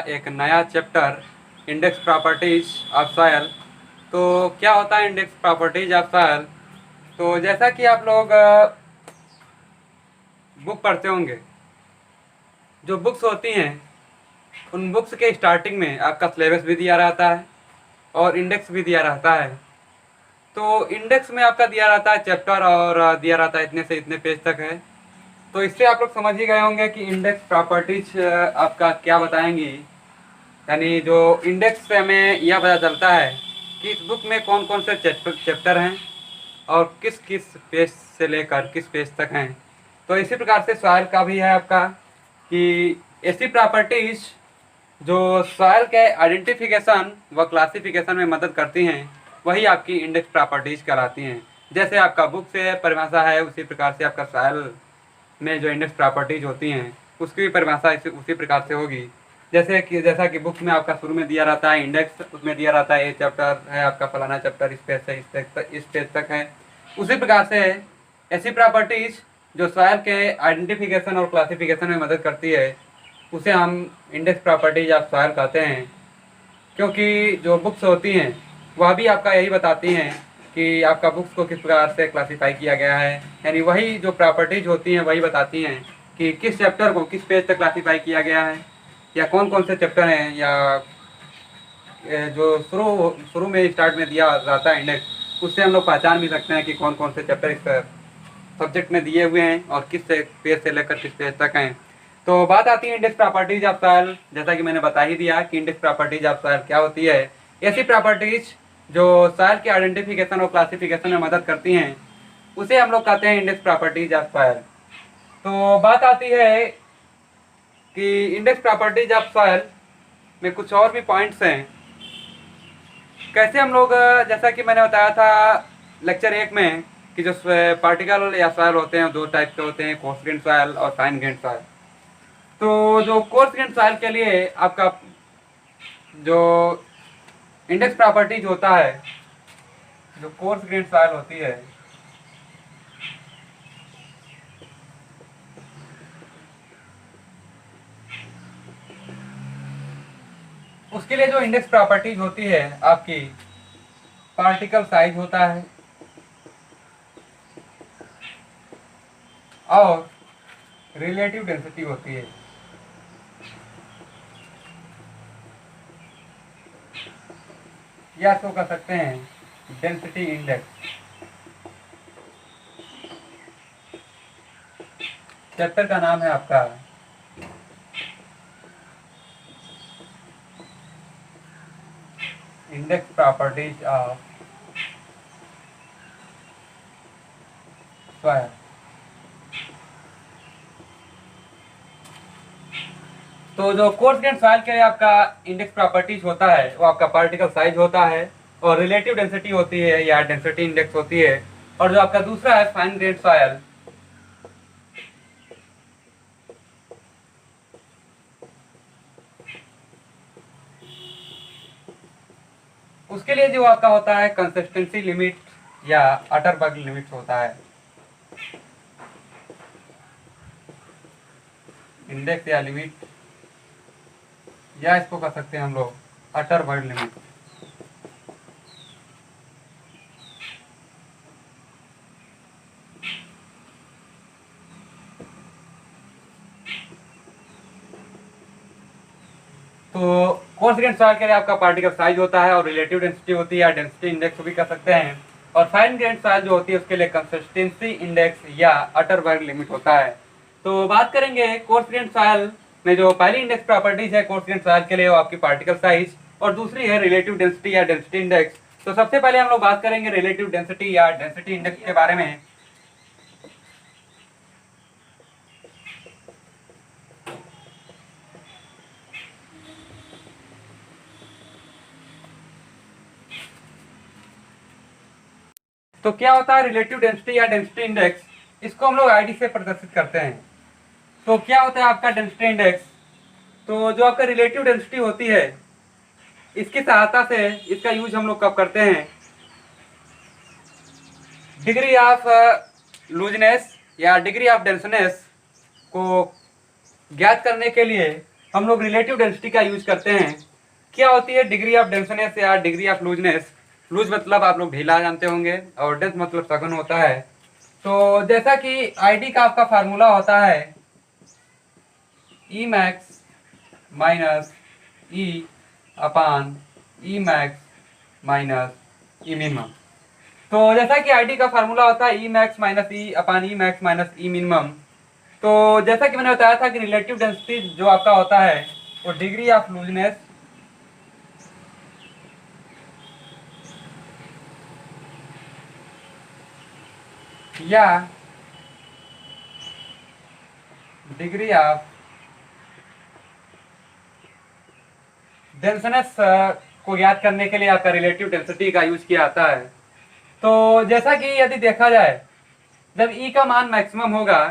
एक नया chapter index properties of soil. तो क्या होता है इंडेक्स प्रॉपर्टीज ऑफ सॉइल? तो जैसा कि आप लोग बुक पढ़ते होंगे, जो बुक्स होती हैं उन बुक्स के स्टार्टिंग में आपका सिलेबस भी दिया रहता है और इंडेक्स भी दिया रहता है। तो इंडेक्स में आपका दिया रहता है चैप्टर और दिया रहता है इतने से इतने पेज तक है। तो इससे आप लोग समझ ही गए होंगे कि इंडेक्स प्रॉपर्टीज आपका क्या बताएंगी। यानी जो इंडेक्स से हमें यह पता चलता है कि इस बुक में कौन कौन से चैप्टर हैं और किस किस पेज से लेकर किस पेज तक हैं। तो इसी प्रकार से सॉइल का भी है आपका कि ऐसी प्रॉपर्टीज जो सॉइल के आइडेंटिफिकेशन व क्लासिफिकेशन में मदद करती हैं वही आपकी इंडेक्स प्रॉपर्टीज कहलाती हैं। जैसे आपका बुक से परिभाषा है उसी प्रकार से आपका सॉइल में जो इंडेक्स प्रॉपर्टीज होती हैं उसकी भी परिभाषा उसी प्रकार से होगी। जैसा कि बुक में आपका शुरू में दिया रहता है इंडेक्स, उसमें दिया रहता है ये चैप्टर है आपका फलाना चैप्टर इस पेज से इस पेज तक है। उसी प्रकार से ऐसी प्रॉपर्टीज जो सॉइल के आइडेंटिफिकेशन और क्लासिफिकेशन में मदद करती है उसे हम इंडेक्स प्रॉपर्टीज ऑफ सॉइल कहते हैं। क्योंकि जो बुक्स होती हैं वह भी आपका यही बताती हैं कि आपका बुक्स को किस प्रकार से क्लासीफाई किया गया है। यानी वही जो प्रॉपर्टीज होती हैं वही बताती हैं कि किस चैप्टर को किस पेज तक क्लासीफाई किया गया है या कौन कौन से चैप्टर हैं, या जो शुरू में स्टार्ट में दिया रहता है इंडेक्स उससे हम लोग पहचान भी सकते हैं कि कौन कौन से चैप्टर इस सब्जेक्ट में दिए हुए हैं और किस पेज से लेकर किस पेज तक हैं। तो बात आती है इंडेक्स प्रॉपर्टीज ऑफ सॉइल। जैसा कि मैंने बता ही दिया कि इंडेक्स प्रॉपर्टीज ऑफ सॉइल क्या होती है। ऐसी प्रॉपर्टीज जो सॉइल के आइडेंटिफिकेशन और क्लासिफिकेशन में मदद करती हैं उसे हम लोग कहते हैं इंडेक्स प्रॉपर्टीज ऑफ सॉइल। तो बात आती है कि इंडेक्स प्रॉपर्टीज ऑफ सॉइल में कुछ और भी पॉइंट्स हैं। कैसे हम लोग, जैसा कि मैंने बताया था लेक्चर 1 में कि जो पार्टिकल या सॉइल होते हैं दो टाइप के होते हैं, कोर्स ग्रेन सॉइल और फाइन ग्रेन सॉइल। तो जो कोर्स ग्रेन सॉइल के लिए आपका जो इंडेक्स प्रॉपर्टीज होता है, जो कोर्स ग्रेन सॉइल होती है उसके लिए जो इंडेक्स प्रॉपर्टीज होती है आपकी पार्टिकल साइज होता है और रिलेटिव डेंसिटी होती है। या इसको कह सकते हैं डेंसिटी इंडेक्स। चैप्टर का नाम है आपका इंडेक्स प्रॉपर्टीज ऑफ सॉइल। तो जो कोर्स ग्रेन सॉइल के लिए आपका इंडेक्स प्रॉपर्टीज होता है वो आपका पार्टिकल साइज होता है और रिलेटिव डेंसिटी होती है या डेंसिटी इंडेक्स होती है। और जो आपका दूसरा है फाइन ग्रेन सॉइल, उसके लिए जो आपका होता है कंसिस्टेंसी लिमिट या अटरबर्ग लिमिट होता है। इंडेक्स या लिमिट या इसको कह सकते हैं हम लोग अटरबर्ग लिमिट। तो कोर्स ग्रेन सॉइल के लिए आपका पार्टिकल साइज होता है और रिलेटिव डेंसिटी होती है या डेंसिटी इंडेक्स भी कह सकते हैं। और फाइन ग्रेन सॉइल जो होती है उसके लिए कंसिस्टेंसी इंडेक्स या अटरबर्ग लिमिट होता है। तो बात करेंगे कोर्स ग्रेन सॉइल में जो पहली इंडेक्स प्रॉपर्टीज है कोर्स ग्रेन सॉइल के लिए वो आपकी पार्टिकल साइज और दूसरी है रिलेटिव डेंसिटी या डेंसिटी इंडेक्स। तो सबसे पहले हम लोग बात करेंगे रिलेटिव डेंसिटी या डेंसिटी इंडेक्स के बारे में। तो क्या होता है रिलेटिव डेंसिटी या डेंसिटी इंडेक्स? इसको हम लोग आईडी से प्रदर्शित करते हैं। तो क्या होता है आपका डेंसिटी इंडेक्स? तो जो आपका रिलेटिव डेंसिटी होती है इसकी सहायता से इसका यूज हम लोग कब करते हैं? डिग्री ऑफ लूजनेस या डिग्री ऑफ डेंसनेस को ज्ञात करने के लिए हम लोग रिलेटिव डेंसिटी का यूज करते हैं। क्या होती है डिग्री ऑफ डेंसनेस या डिग्री ऑफ लूजनेस। लूज मतलब आप लोग ढीला जानते होंगे और डेंस मतलब सघन होता है। तो जैसा कि आईडी का आपका फार्मूला होता है ई max minus E upon E max minus ई मिनिमम। तो जैसा कि आईडी का फार्मूला होता है ई max minus E upon E max minus ई मिनिमम। तो जैसा कि मैंने बताया था कि रिलेटिव डेंसिटी जो आपका होता है वो डिग्री ऑफ लूजनेस या डिग्री ऑफ डेंसनेस को याद करने के लिए आपका रिलेटिव डेंसिटी का यूज किया जाता है। तो जैसा कि यदि देखा जाए जब ई का मान मैक्सिमम होगा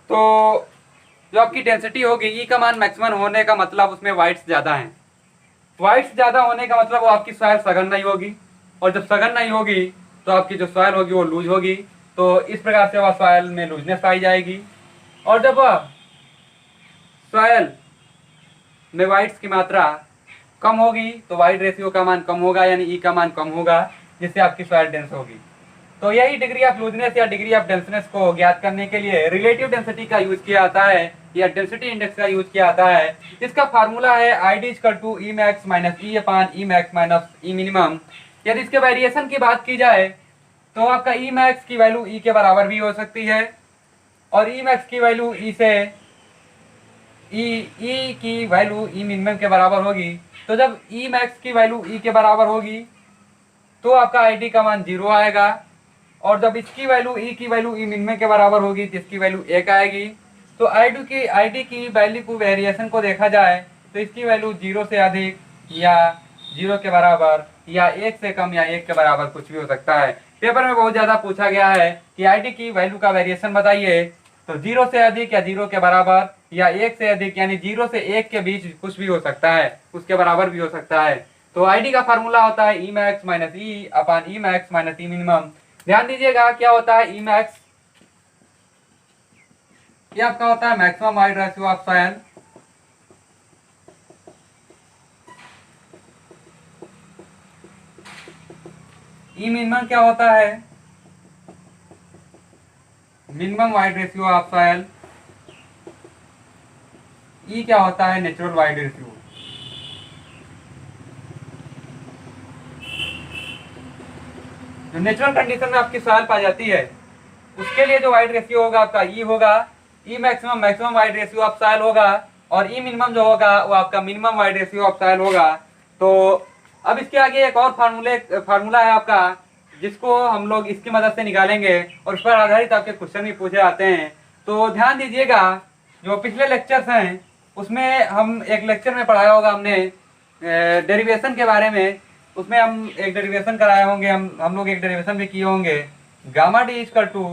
तो जो आपकी डेंसिटी होगी ई का मान मैक्सिमम होने का मतलब उसमें वाइट्स ज़्यादा हैं। वाइट्स ज़्यादा होने का मतलब वो आपकी सॉइल सघन नहीं होगी, और जब सघन नहीं होगी तो आपकी जो सॉइल होगी वो लूज होगी। तो इस प्रकार से वह सॉइल में लूजनेस पाई जाएगी। और जब सॉइल में वाइट्स की मात्रा कम होगी तो वाइट रेशियो का मान कम होगा, यानी ई का मान कम होगा, जिससे आपकी सॉइल डेंस होगी। तो यही डिग्री ऑफ लूजनेस या डिग्री ऑफ डेंसनेस को ज्ञात करने के लिए रिलेटिव डेंसिटी का यूज किया जाता है या डेंसिटी इंडेक्स का यूज किया जाता है। इसका फार्मूला है ID equal to E max minus E upon E max minus E minimum. यदि इसके वेरिएशन की बात की जाए तो आपका ई मैक्स की वैल्यू ई के बराबर भी हो सकती है और ई मैक्स की वैल्यू ई से ई की वैल्यू ई मिनिमम के बराबर होगी। तो जब ई मैक्स की वैल्यू ई के बराबर होगी तो आपका आईडी का मान 0 आएगा, और जब इसकी वैल्यू ई की वैल्यू ई मिनिमम के बराबर होगी तो इसकी वैल्यू 1 आएगी। तो आईडी की वैल्यू को वेरिएशन को देखा जाए तो इसकी वैल्यू 0 से अधिक या 0 के बराबर या 1 से कम या 1 के बराबर कुछ भी हो सकता है। पेपर में बहुत ज़्यादा पूछा गया है कि आईडी की वैल्यू का वेरिएशन बताइए, तो 0 से अधिक या 0 के बराबर या 1 से अधिक यानी 0 से 1 के बीच कुछ भी हो सकता है, उसके बराबर भी हो सकता है। तो आईडी का फार्मूला होता है ई max minus E upon E max minus ई मिनिमम। ध्यान दीजिएगा क्या होता है ई मैक्स, ये आपका होता है maximum void ratio of soil. E minimum क्या होता है, minimum void ratio of soil. E क्या होता है, नेचुरल वाइड रेशियो। जो नेचुरल कंडीशन में आपकी सॉइल पाई जाती है उसके लिए जो वाइड रेशियो होगा आपका ई होगा, ई maximum maximum void ratio of soil होगा, और ई मिनिमम जो होगा वो आपका minimum void ratio of soil होगा। तो अब इसके आगे एक और फार्मूला है आपका, जिसको हम लोग इसकी मदद से निकालेंगे और उस पर आधारित आपके क्वेश्चन भी पूछे जाते हैं। तो ध्यान दीजिएगा, जो पिछले लेक्चर्स हैं उसमें हम एक लेक्चर में पढ़ाया होगा हमने डेरिवेशन के बारे में, उसमें हम एक डेरिवेशन कराए होंगे, हम लोग एक डेरिवेशन भी किए होंगे, gamma D equal to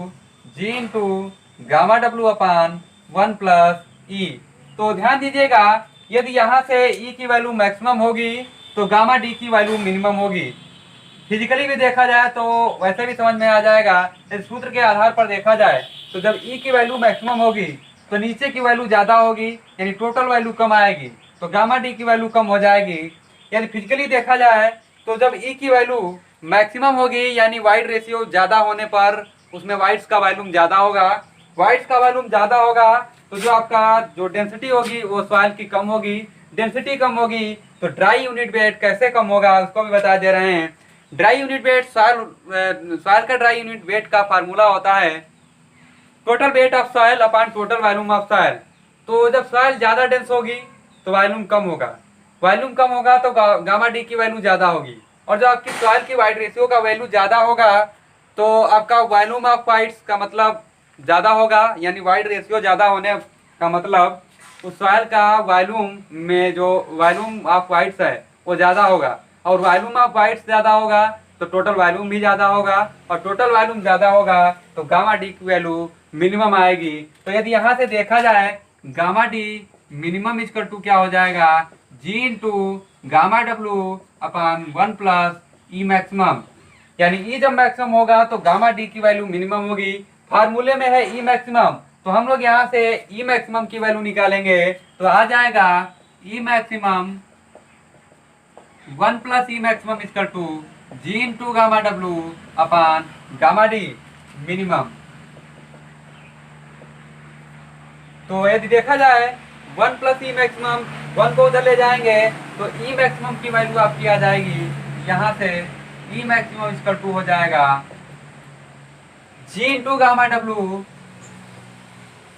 G into gamma W upon 1 plus e. तो ध्यान दीजिएगा, यदि यहाँ से ई की वैल्यू मैक्सिमम होगी तो गामा डी की वैल्यू मिनिमम होगी। फिजिकली भी देखा जाए तो वैसे भी समझ में आ जाएगा। इस सूत्र के आधार पर देखा जाए तो जब ई की वैल्यू मैक्सिमम होगी तो नीचे की वैल्यू ज़्यादा होगी, यानी टोटल वैल्यू कम आएगी, तो गामा डी की वैल्यू कम हो जाएगी। यानी फिजिकली देखा जाए तो जब ई की वैल्यू मैक्सिमम होगी यानी वाइड रेशियो ज़्यादा होने पर उसमें वाइट्स का वॉल्यूम ज़्यादा होगा। वाइट्स का वॉल्यूम ज़्यादा होगा तो जो आपका जो डेंसिटी होगी वो सॉइल की कम होगी। डेंसिटी कम होगी तो ड्राई यूनिट वेट कैसे कम होगा उसको भी बता दे रहे हैं। ड्राई यूनिट वेट, सॉइल का ड्राई यूनिट वेट का फार्मूला होता है total weight of soil upon total volume of soil. तो जब सॉइल ज़्यादा डेंस होगी तो वॉल्यूम कम होगा, वॉल्यूम कम होगा तो गामा डी की वैल्यू ज़्यादा होगी, और जब आपकी सॉइल की वाइड रेशियो का वैल्यू ज़्यादा होगा तो आपका वॉल्यूम ऑफ वाइट्स का मतलब ज़्यादा होगा, यानी वाइड रेशियो ज़्यादा होने का मतलब उस सॉइल का वॉल्यूम में जो वॉल्यूम ऑफ वाइट्स है वो ज़्यादा होगा, और वॉल्यूम ऑफ वाइट्स ज़्यादा होगा तो टोटल वॉल्यूम भी ज़्यादा होगा, और टोटल वॉल्यूम ज़्यादा होगा तो गामा डी की वैल्यू मिनिमम आएगी। तो यदि यहाँ से देखा जाए gamma D minimum equal to क्या हो जाएगा, G into gamma W upon 1 plus E maximum. यानी ई जब मैक्सिमम होगा तो गामा डी की वैल्यू मिनिमम होगी। फार्मूले में है ई मैक्सिमम, तो हम लोग यहाँ से ई मैक्सिमम की वैल्यू निकालेंगे, तो आ जाएगा E maximum 1 plus E maximum equal to G into gamma W upon gamma D minimum. तो यदि देखा जाए 1 प्लस ई मैक्सिमम, 1 को उधर ले जाएंगे तो ई मैक्सिमम की वैल्यू आपकी आ जाएगी यहाँ से ई मैक्सिमम इक्वल टू हो जाएगा G into gamma W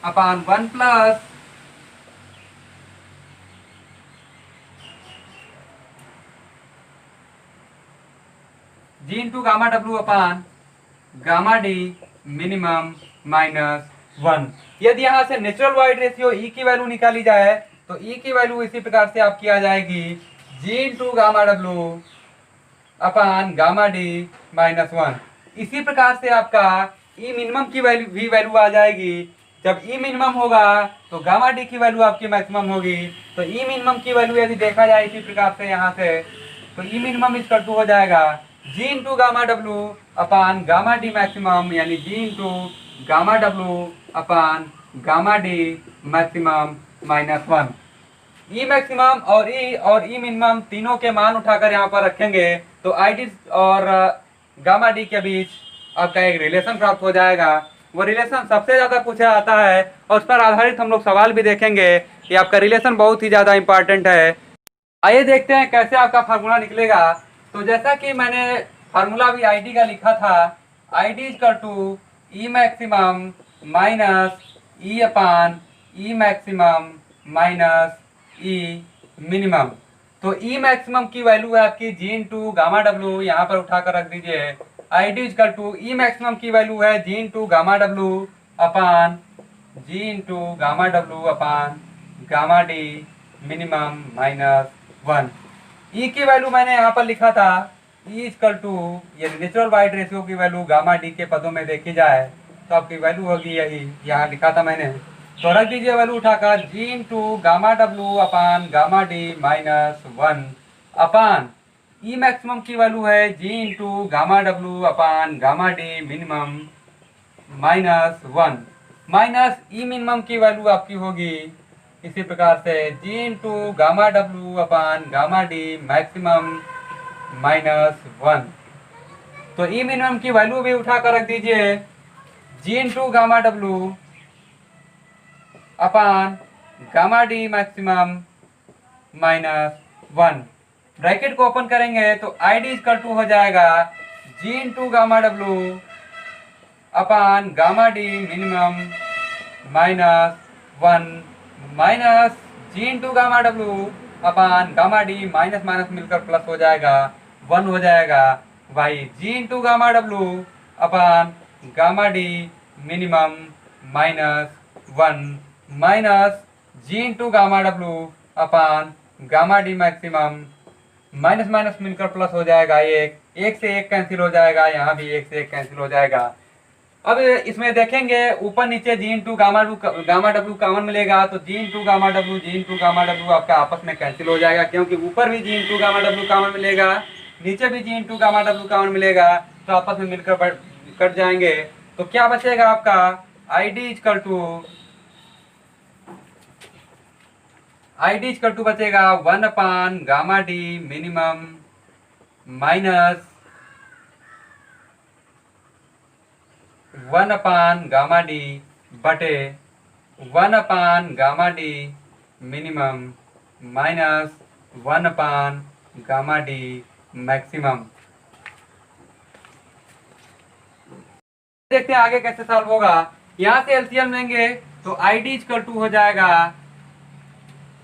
upon 1 plus जी into gamma W upon gamma D minimum minus 1। यदि यहाँ से नेचुरल वाइड रेशियो ई की वैल्यू निकाली जाए तो ई की वैल्यू इसी प्रकार से आपकी आ जाएगी जी into gamma W upon gamma D minus 1। इसी प्रकार से आपका ई मिनिमम की वैल्यू आ जाएगी। जब ई मिनिमम होगा तो गामा डी की वैल्यू आपकी मैक्सिमम होगी। तो ई मिनिमम की वैल्यू यदि देखा जाए इसी प्रकार से यहाँ से, तो ई मिनिमम इक्वल टू हो जाएगा G into gamma W upon gamma D maximum, यानी G into gamma W upon gamma D maximum minus 1। E maximum और ई मिनिमम तीनों के मान उठाकर यहाँ पर रखेंगे तो आई डी और गामा डी के बीच आपका एक रिलेशन प्राप्त हो जाएगा। वो रिलेशन सबसे ज़्यादा पूछा जाता है और उस पर आधारित हम लोग सवाल भी देखेंगे। ये आपका रिलेशन बहुत ही ज़्यादा इंपॉर्टेंट है। आइए देखते हैं कैसे आपका फार्मूला निकलेगा। तो जैसा कि मैंने फार्मूला भी आई डी का लिखा था, I D equal to E maximum minus E upon E maximum minus E minimum. तो ई मैक्सिमम की वैल्यू है आपकी जी इंटू गामा डब्ल्यू, यहाँ पर उठाकर रख दीजिए। I D equal to E maximum की वैल्यू है G into gamma W upon G into gamma W upon gamma D minimum minus 1। E की वैल्यू मैंने यहाँ पर लिखा था ई इक्वल टू, ये नेचुरल वाइड रेशियो की वैल्यू गामा डी के पदों में देखी जाए तो आपकी वैल्यू होगी यही, यहाँ लिखा था मैंने। तो रख दीजिए वैल्यू उठाकर G into gamma W upon gamma D minus 1 upon ई मैक्सिमम की वैल्यू है G into gamma W upon gamma D minimum minus 1 minus ई मिनिमम की वैल्यू आपकी होगी इसी प्रकार से G into gamma W upon gamma D maximum minus 1। तो ई minimum की वैल्यू भी उठा कर रख दीजिए G into gamma W upon gamma D maximum minus 1। Bracket को ओपन करेंगे तो आई डी इक्वल टू हो जाएगा G into gamma W upon gamma D minimum minus 1 minus G into gamma W upon gamma D minus minus मिलकर plus हो जाएगा 1 हो जाएगा Y G into gamma W upon gamma D minimum minus 1 minus G into gamma W upon gamma D maximum minus minus मिलकर plus हो जाएगा। एक से एक कैंसिल हो जाएगा, यहाँ भी एक से एक कैंसिल हो जाएगा। अब इसमें देखेंगे ऊपर नीचे जी इंटू गामा डब्ल्यू कॉमन मिलेगा तो जी इंटू गामा डब्ल्यू आपका आपस में कैंसिल हो जाएगा, क्योंकि ऊपर भी जी इंटू गामा डब्ल्यू कॉमन मिलेगा, नीचे भी जी इंटू गामा डब्ल्यू कॉमन मिलेगा, तो आपस में मिलकर कट जाएंगे। तो क्या बचेगा आपका आई डी इक्वल टू बचेगा 1 अपान गामा डी मिनिमम माइनस 1 अपान गामा डी बटे 1 अपान गामा डी मिनिमम माइनस 1 अपान गामा डी मैक्सिमम। देखते हैं आगे कैसे सॉल्व होगा। यहाँ से एलसीएम लेंगे तो आई डी इक्वल टू हो जाएगा,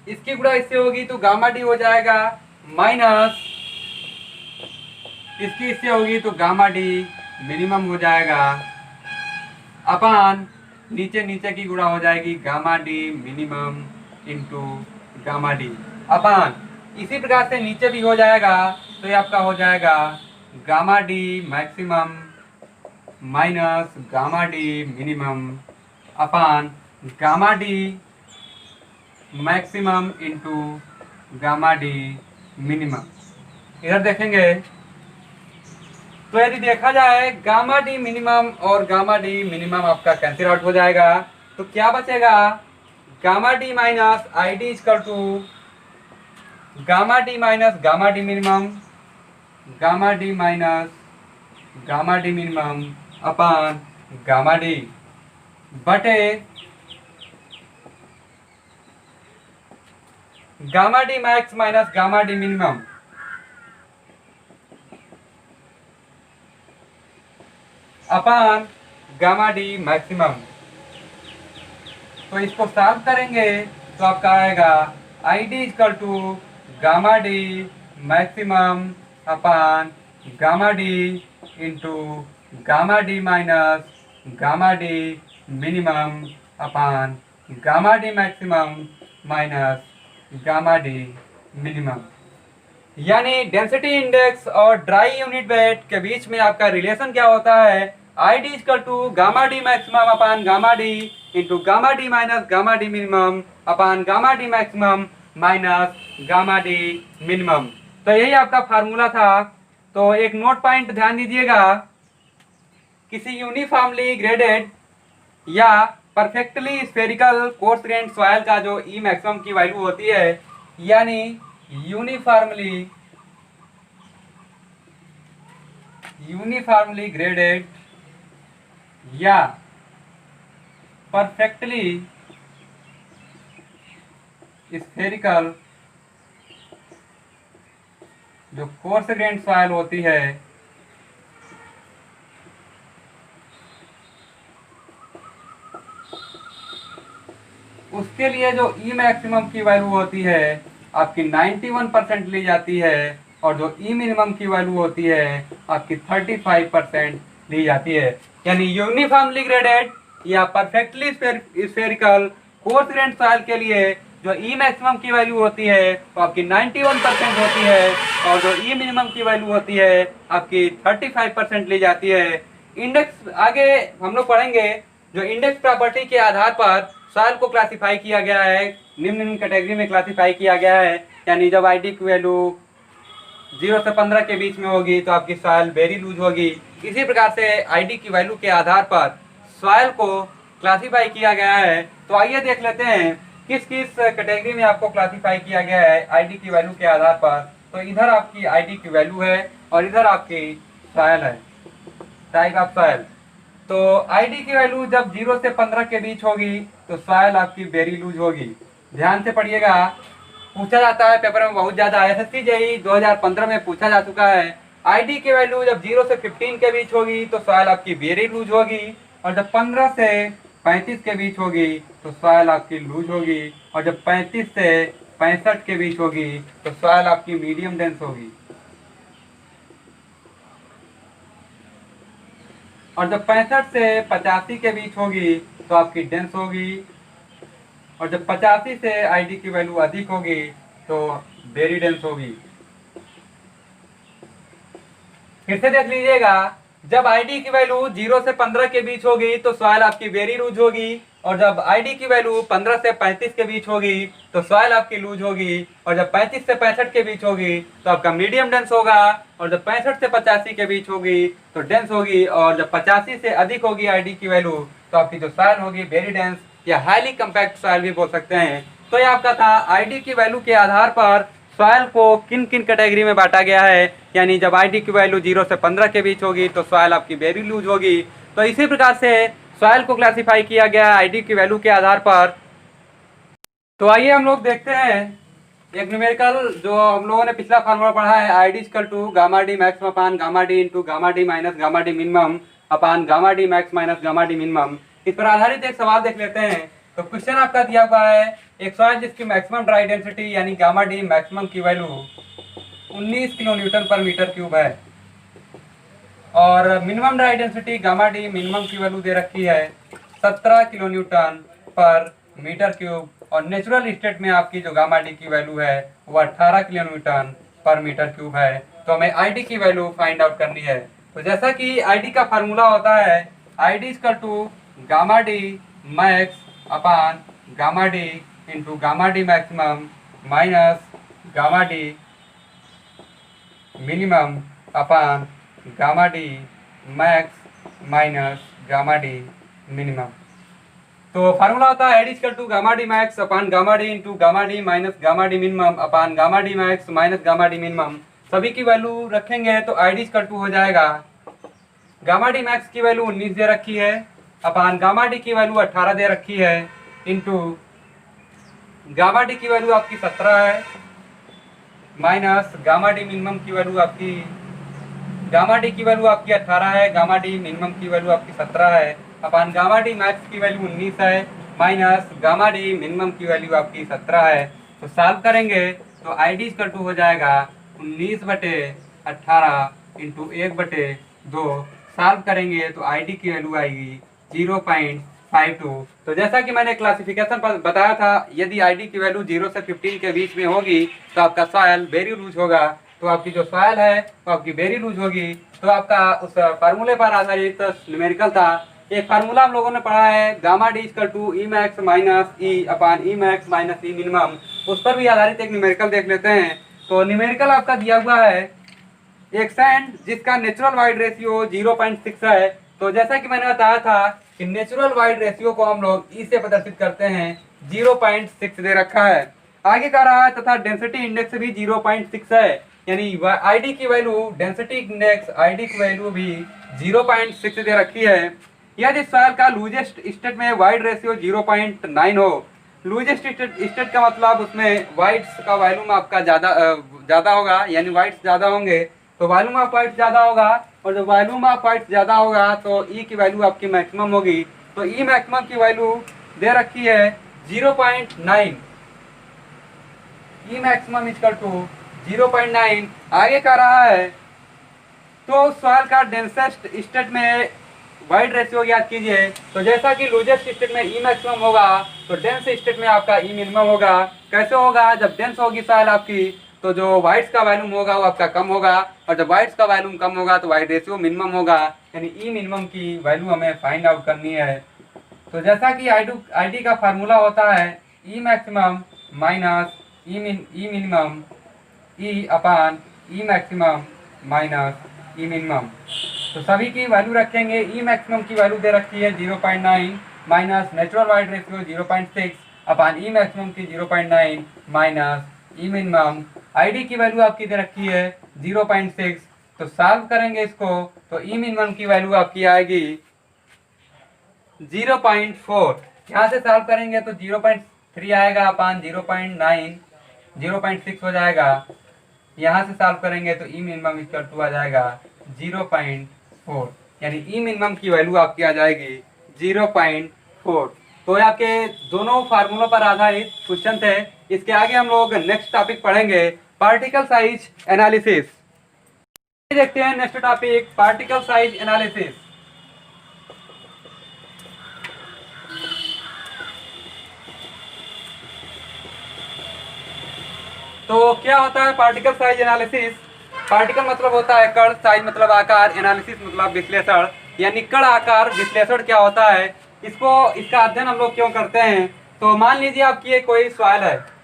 इसकी गुणा इससे होगी तो गामा डी हो जाएगा माइनस इसकी इससे होगी तो गामा डी मिनिमम हो जाएगा अपान नीचे नीचे की गुणा हो जाएगी gamma D minimum into gamma d upon इसी प्रकार से नीचे भी हो जाएगा तो ये आपका हो जाएगा gamma D maximum minus gamma D minimum upon gamma D maximum into gamma D minimum. इधर देखेंगे तो यदि देखा जाए गामा डी मिनिमम और गामा डी मिनिमम आपका कैंसिल आउट हो जाएगा। तो क्या बचेगा, gamma D minus I D equal to gamma D minus gamma D minimum, gamma D minus gamma D minimum upon gamma d बटे gamma D max minus gamma D minimum upon gamma D maximum. तो इसको solve करेंगे तो आपका आएगा I D equal to gamma D maximum upon gamma D into gamma D minus gamma D minimum upon gamma D maximum minus gamma D minimum. यानी density index और dry unit weight के बीच में आपका रिलेशन क्या होता है, I D equal to gamma D maximum upon gamma D into gamma D minus gamma D minimum upon gamma D maximum minus gamma D minimum. तो यही आपका फार्मूला था। तो एक नोट पॉइंट ध्यान दीजिएगा, किसी यूनिफॉर्मली ग्रेडेड या perfectly spherical course grand soil का जो ई मैक्सिमम की वैल्यू होती है, यानी यूनिफॉर्मली ग्रेडेड या परफेक्टली स्फेरिकल जो कोर्स ग्रेन्ड सॉइल होती है, उसके लिए जो ई मैक्सिमम की वैल्यू होती है आपकी 91% ली जाती है और जो ई मिनिमम की वैल्यू होती है आपकी 35% ली जाती है। यानी यूनिफॉर्मली ग्रेडेड या perfectly spherical course grand soil के लिए जो ई मैक्सिमम की वैल्यू होती है वो आपकी 91% होती है और जो ई मिनिमम की वैल्यू होती है आपकी 35% ली जाती है। इंडेक्स आगे हम लोग पढ़ेंगे। जो इंडेक्स प्रॉपर्टी के आधार पर सॉइल को क्लासिफाई किया गया है, निम्न कैटेगरी में क्लासिफाई किया गया है। यानी जब आई डी की वैल्यू 0 से 15 के बीच में होगी तो आपकी सॉइल वेरी लूज होगी। इसी प्रकार से आई डी की वैल्यू के आधार पर सॉइल को क्लासिफाई किया गया है। तो आइए देख लेते हैं किस किस कैटेगरी में आपको क्लासिफाई किया गया है आई डी की वैल्यू के आधार पर। तो इधर आपकी आई डी की वैल्यू है और इधर आपकी सॉइल है, टाइप ऑफ सॉइल। तो आई डी की वैल्यू जब 0 से 15 के बीच होगी तो सॉइल आपकी वेरी लूज होगी। ध्यान से पढ़िएगा, पूछा जाता है पेपर में बहुत ज्यादा। एसएससी जेईई 2015 में पूछा जा चुका है। आई डी की वैल्यू जब 0 से 15 के बीच होगी तो सॉइल आपकी वेरी लूज होगी और जब 15 से 35 के बीच होगी तो सॉइल आपकी लूज होगी और जब 35 से 65 के बीच होगी तो सॉइल आपकी मीडियम डेंस होगी और जब 65 से 85 के बीच होगी तो आपकी डेंस होगी और जब 85 से आईडी की वैल्यू अधिक होगी तो वेरी डेंस होगी। फिर से देख लीजिएगा, जब आईडी की वैल्यू 0 से 15 के बीच होगी तो सॉइल आपकी वेरी लूज होगी और जब आईडी की वैल्यू 15 से 35 के बीच होगी तो सॉइल आपकी लूज होगी और जब 35 से 65 के बीच होगी तो आपका मीडियम डेंस होगा और जब 65 से 85 के बीच होगी तो डेंस होगी और जब 85 से अधिक होगी आईडी की वैल्यू तो आपकी जो सॉइल होगी वेरी डेंस या हाईली कम्पैक्ट सॉइल भी बोल सकते हैं। तो ये आपका था आईडी की वैल्यू के आधार पर सॉइल को किन किन कैटेगरी में बांटा गया है। यानी जब आईडी की वैल्यू 0 से 15 के बीच होगी तो सॉइल आपकी वेरी लूज होगी। तो इसी प्रकार से सॉइल को क्लासिफाई किया गया है आईडी की वैल्यू के आधार पर। तो आइए हम लोग देखते हैं एक न्यूमेरिकल जो हम लोगों ने पिछला फार्मूला पढ़ा है, I D equal to gamma D max upon gamma D into gamma D minus gamma D minimum upon gamma D max minus gamma D minimum. इस पर आधारित एक सवाल देख लेते हैं। तो क्वेश्चन आपका दिया हुआ है, एक सॉइल जिसकी मैक्सिमम ड्राई डेंसिटी यानी गामा डी मैक्सिमम की वैल्यू 19 किलो न्यूटन पर मीटर क्यूब है और minimum dry density gamma D minimum की वैल्यू दे रखी है 17 किलो न्यूटन पर मीटर क्यूब और नेचुरल स्टेट में आपकी जो गामा डी की वैल्यू है वो 18 किलो न्यूटन पर मीटर क्यूब है। तो हमें आई डी की वैल्यू फाइंड आउट करनी है। तो जैसा कि आई डी का फार्मूला होता है, I D equal to gamma D max upon gamma D into gamma D maximum minus gamma D minimum upon gamma D max minus gamma D minimum. तो formula होता है ID equal to gamma D max upon gamma D into gamma D minus gamma D minimum upon gamma D max minus gamma D minimum. सभी की value रखेंगे तो ID equal to हो जाएगा gamma D max की value 19 दे रखी है अपान gamma D की वैल्यू 18 दे रखी है इंटू गामा डी की वैल्यू आपकी 17 है माइनस गामा डी मिनिमम की वैल्यू आपकी 18 है, गामा डी मिनिमम की वैल्यू आपकी 17 है अपान गामा डी मैक्स की वैल्यू 19 है माइनस गामा डी मिनिमम की वैल्यू आपकी 17 है। तो सॉल्व करेंगे तो आई डी इक्वल टू हो जाएगा 19/18 इंटू 1/2। सॉल्व करेंगे तो आई डी की वैल्यू आएगी 0.52। तो जैसा कि मैंने क्लासिफिकेशन पर बताया था, यदि आई डी की वैल्यू 0 से 15 के बीच में होगी तो आपका सॉइल वेरी लूज होगा। तो आपकी जो सॉइल है वो आपकी वेरी लूज होगी। तो आपका उस फार्मूले पर आधारित न्यूमेरिकल था। एक फार्मूला हम लोगों ने पढ़ा है gamma D equal to E max minus E upon E max minus E minimum, उस पर भी आधारित एक न्यूमेरिकल देख लेते हैं। तो न्यूमेरिकल आपका दिया हुआ है एक सैंड जिसका नेचुरल वाइड रेशियो 0.6 है। तो जैसा कि मैंने बताया था कि नेचुरल वाइड रेशियो को हम लोग ई से प्रदर्शित करते हैं, 0.6 दे रखा है। आगे कह रहा है तथा डेंसिटी इंडेक्स भी 0.6 है, यानी आईडी की वैल्यू डेंसिटी इंडेक्स आईडी की वैल्यू भी 0.6 दे रखी है। यदि सॉइल का लूजेस्ट स्टेट में वाइड रेशियो 0.9 हो, लूजेस्ट स्टेट का मतलब उसमें वाइड्स का वॉल्यूम आपका ज़्यादा होगा, यानी वाइड्स ज़्यादा होंगे तो वॉल्यूम ऑफ वाइड्स ज़्यादा होगा, और जब वॉल्यूम ऑफ वाइड्स ज़्यादा होगा तो ई की वैल्यू आपकी मैक्सिमम होगी। तो ई मैक्सिमम की वैल्यू दे रखी है 0.9, ई मैक्सिमम इक्वल टू 0.9। आगे कर रहा है तो सॉइल का डेंसेस्ट स्टेट में वाइड रेशियो याद कीजिए। तो जैसा कि लूजेस्ट स्टेट में ई मैक्सिमम होगा तो डेंस स्टेट में आपका ई मिनिमम होगा। कैसे होगा? जब डेंस होगी सॉइल आपकी तो जो वाइड्स का वॉल्यूम होगा वो आपका कम होगा, और जब वाइड्स का वॉल्यूम कम होगा तो वाइड रेशियो मिनिमम होगा, यानी ई मिनिमम की वैल्यू हमें फाइंड आउट करनी है। तो जैसा कि आईडी का फार्मूला होता है ई मैक्सिमम माइनस ई मिनिमम ई अपान ई मैक्सिमम माइनस ई मिनिमम। तो सभी की वैल्यू रखेंगे। ई मैक्सिमम की वैल्यू दे रखी है 0.9 माइनस नेचुरल वाइड रेशियो 0.6 अपान ई मैक्सिमम की 0.9 माइनस ई मिनिमम। आईडी की वैल्यू आपकी दे रखी है 0.6। तो सॉल्व करेंगे इसको तो ई मिनिमम की वैल्यू आपकी आएगी 0.4। यहाँ से सॉल्व करेंगे तो 0.3 आएगा अपान 0.9, 0.6 हो जाएगा। यहाँ से सॉल्व करेंगे तो ई मिनिमम इक्वल टू आ जाएगा 0.4, यानी ई मिनिमम की वैल्यू आपकी आ जाएगी 0.4। तो ये आपके दोनों फार्मूलों पर आधारित क्वेश्चन थे। इसके आगे हम लोग नेक्स्ट टॉपिक पढ़ेंगे पार्टिकल साइज एनालिसिस। देखते हैं next topic particle size analysis. तो क्या होता है पार्टिकल साइज एनालिसिस? पार्टिकल मतलब होता है कण, साइज मतलब आकार, एनालिसिस मतलब विश्लेषण, यानी कण आकार विश्लेषण क्या होता है, इसका अध्ययन हम लोग क्यों करते हैं। तो मान लीजिए आपकी ये कोई सॉइल है,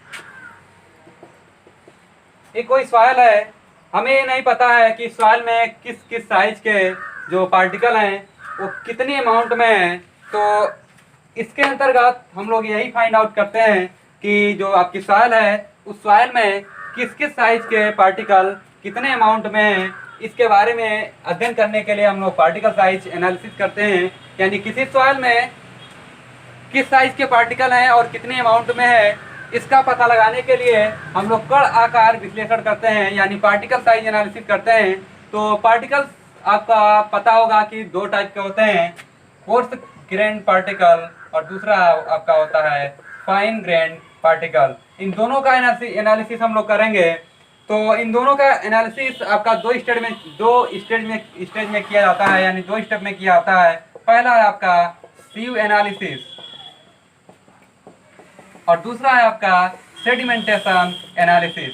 ये कोई सॉइल है, हमें ये नहीं पता है कि सॉइल में किस किस साइज के जो पार्टिकल हैं वो कितनी अमाउंट में हैं। तो इसके अंतर्गत हम लोग यही फाइंड आउट करते हैं कि जो आपकी सॉइल है उस सॉइल में किस किस साइज के पार्टिकल कितने अमाउंट में हैं, इसके बारे में अध्ययन करने के लिए हम लोग पार्टिकल साइज एनालिसिस करते हैं। यानी किसी सॉइल में किस साइज के पार्टिकल हैं और कितने अमाउंट में है, इसका पता लगाने के लिए हम लोग कण आकार विश्लेषण करते हैं, यानी पार्टिकल साइज एनालिसिस करते हैं। तो पार्टिकल्स आपका पता होगा कि दो टाइप के होते हैं, कोर्स ग्रेन पार्टिकल और दूसरा आपका होता है फाइन ग्रेन पार्टिकल। इन दोनों का एनालिसिस हम लोग करेंगे। तो इन दोनों का एनालिसिस आपका दो स्टेज में किया जाता है, यानी दो स्टेप में किया जाता है। पहला है आपका सीव एनालिसिस और दूसरा है आपका सेडिमेंटेशन एनालिसिस।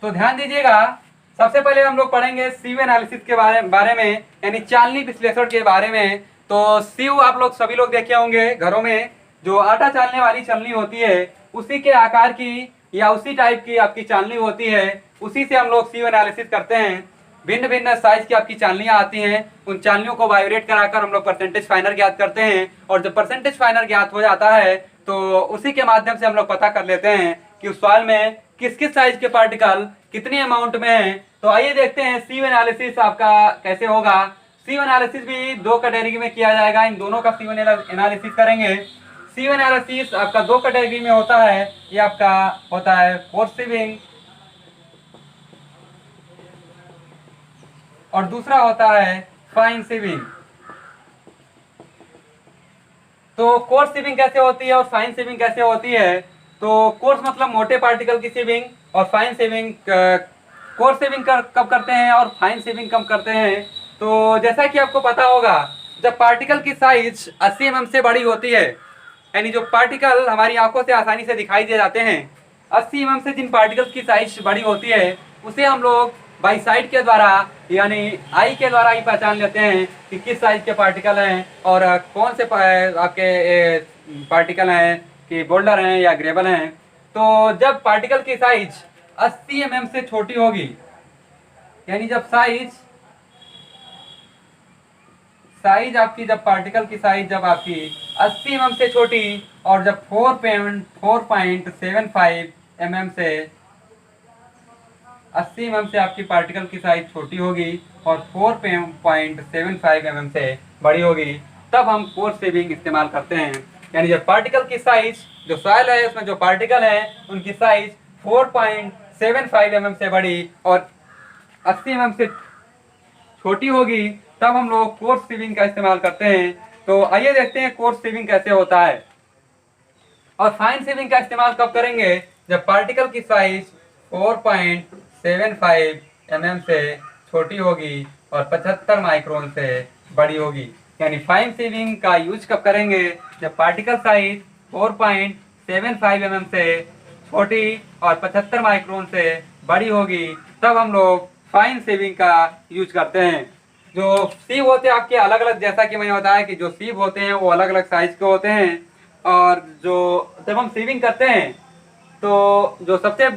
तो ध्यान दीजिएगा, सबसे पहले हम लोग पढ़ेंगे सीव एनालिसिस के बारे में, यानी चालनी विश्लेषण के बारे में। तो सीव आप लोग सभी लोग देखे होंगे घरों में, जो आटा चालने वाली चालनी होती है उसी के आकार की या उसी टाइप की आपकी चालनी होती है, उसी से हम लोग सीव एनालिसिस करते हैं। भिन्न भिन्न साइज की आपकी चालनियां आती हैं। उन चालनियों को वाइब्रेट कराकर हम लोग परसेंटेज फाइनर ज्ञात करते हैं, और जब परसेंटेज फाइनर ज्ञात हो जाता है तो उसी के माध्यम से हम लोग पता कर लेते हैं कि उस सॉइल में किस किस साइज के पार्टिकल कितनी अमाउंट में है। तो आइए देखते हैं सीव एनालिसिस आपका कैसे होगा। सीव एनालिसिस भी दो कैटेगरी में किया जाएगा, इन दोनों का सीव एनालिसिस करेंगे। सीव एनालिसिस आपका दो कैटेगरी में होता है। ये आपका होता है कोर्स सीविंग और दूसरा होता है फाइन सीविंग। तो कोर्स सीविंग कैसे होती है और फाइन सीविंग कैसे होती है? तो कोर्स मतलब मोटे पार्टिकल की सीविंग, और फाइन सीविंग कोर्स सीविंग कब करते हैं और फाइन सीविंग कब करते हैं? तो जैसा कि आपको पता होगा, जब पार्टिकल की साइज 80 mm से बड़ी होती है, यानी जो पार्टिकल हमारी आंखों से आसानी से दिखाई दे जाते हैं, 80 mm से जिन पार्टिकल्स की साइज बड़ी होती है उसे हम लोग बाई साइड के द्वारा यानी आई के द्वारा ही पहचान लेते हैं कि किस साइज के पार्टिकल हैं और कौन से आपके पार्टिकल हैं कि बोल्डर हैं या ग्रेवल हैं। तो जब पार्टिकल की साइज 80 mm से छोटी होगी, यानी जब साइज आपकी जब पार्टिकल की साइज जब आपकी 80 mm से छोटी और जब 4.75 mm से 80 mm से आपकी पार्टिकल की साइज छोटी होगी और 4.75 mm से बड़ी होगी, तब हम कोर्स सीविंग इस्तेमाल करते हैं। यानी जब पार्टिकल की साइज जो सॉइल है उसमें जो पार्टिकल है उनकी साइज 4.75 mm से बड़ी और 80 mm से छोटी होगी, तब हम लोग कोर्स सीविंग का इस्तेमाल करते हैं। तो आइए देखते हैं कोर्स सीविंग कैसे होता है। और फाइन सीविंग का इस्तेमाल कब करेंगे? जब पार्टिकल की साइज 4.75 mm से छोटी होगी और 75 माइक्रोन से बड़ी होगी। यानी फाइन सीविंग का यूज कब करेंगे? जब पार्टिकल साइज 4.75 mm से छोटी और 75 माइक्रोन से बड़ी होगी, तब हम लोग फाइन सीविंग का यूज करते हैं। जो सीव होते हैं आपके अलग अलग, जैसा कि मैंने बताया कि जो सीव होते हैं वो अलग अलग साइज के होते हैं, और जो जब हम सीविंग करते हैं तो जो सबसे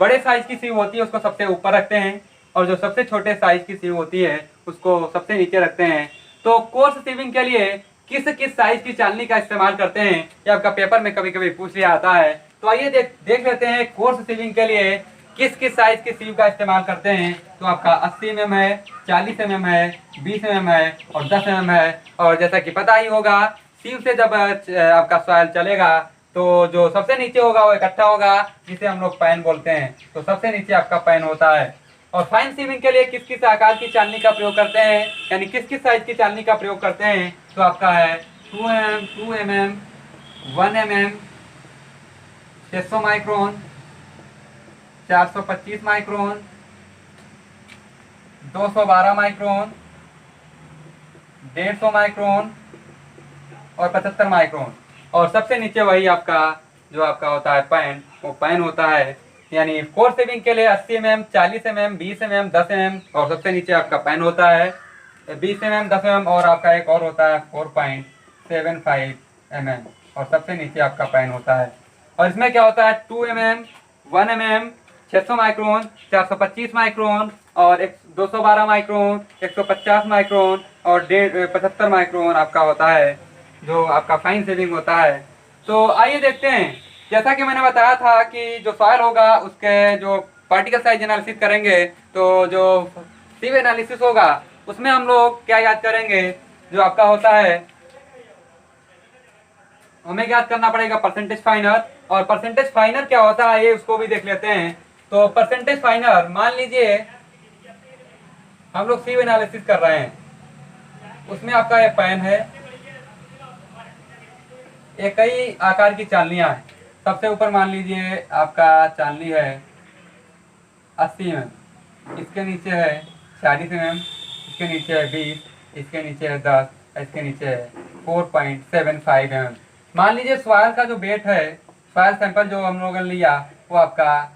बड़े साइज की सीव होती है उसको सबसे ऊपर रखते हैं, और जो सबसे छोटे साइज की सीव होती है उसको सबसे नीचे रखते हैं। तो कोर्स सीविंग के लिए किस किस साइज की चालनी का इस्तेमाल करते हैं, ये आपका पेपर में कभी कभी पूछ लिया आता है। तो आइए देख लेते हैं कोर्स सीविंग के लिए किस किस साइज की सीव का इस्तेमाल करते हैं। तो आपका 80 mm है, 40 mm है, 20 mm है और 10 mm है। और जैसा कि पता ही होगा, सीव से जब आपका सॉइल चलेगा तो जो सबसे नीचे होगा वो इकट्ठा होगा, जिसे हम लोग पैन बोलते हैं। तो सबसे नीचे आपका पैन होता है। और फाइन सीविंग के लिए किस किस आकार की चालनी का प्रयोग करते हैं, यानी किस किस साइज की चालनी का प्रयोग करते हैं? तो आपका है 2 mm, 2 mm, 1 mm, 600 micron, 425 micron, 212 micron, 150 micron और 75 माइक्रोन। और सबसे नीचे वही आपका जो आपका होता है पैन, वो पैन होता है। यानी कोर्स सीविंग के लिए 80 mm, 40 mm, 20 mm, 10 mm और सबसे नीचे आपका पैन होता है 20 mm, 10 mm और आपका एक और होता है 4.75 mm और सबसे नीचे आपका पैन होता है। और इसमें क्या होता है 2 mm, 1 mm, 600 माइक्रोन, 425 माइक्रोन और 212 माइक्रोन, 150 माइक्रोन और 75 माइक्रोन आपका होता है जो आपका फाइन सीविंग होता है। तो आइए देखते हैं, जैसा कि मैंने बताया था कि जो सॉइल होगा उसके जो पार्टिकल साइज एनालिसिस करेंगे, तो जो सीव एनालिसिस होगा उसमें हम लोग क्या याद करेंगे? जो आपका होता है, हमें याद करना पड़ेगा परसेंटेज फाइनर। और परसेंटेज फाइनर क्या होता है ये उसको भी देख लेते हैं। तो परसेंटेज फाइनर, मान लीजिए हम लोग सीव एनालिसिस कर रहे हैं, उसमें आपका एक पैन है, ये कई आकार की चालनियां हैं। सबसे ऊपर मान लीजिए आपका चालनी है 80 mm, इसके नीचे है 40 mm, इसके नीचे है 20, इसके नीचे है 10, इसके नीचे है 4.75 mm। मान लीजिए सॉइल का जो वेट है, सॉइल सैंपल जो हम लोगों ने लिया वो आपका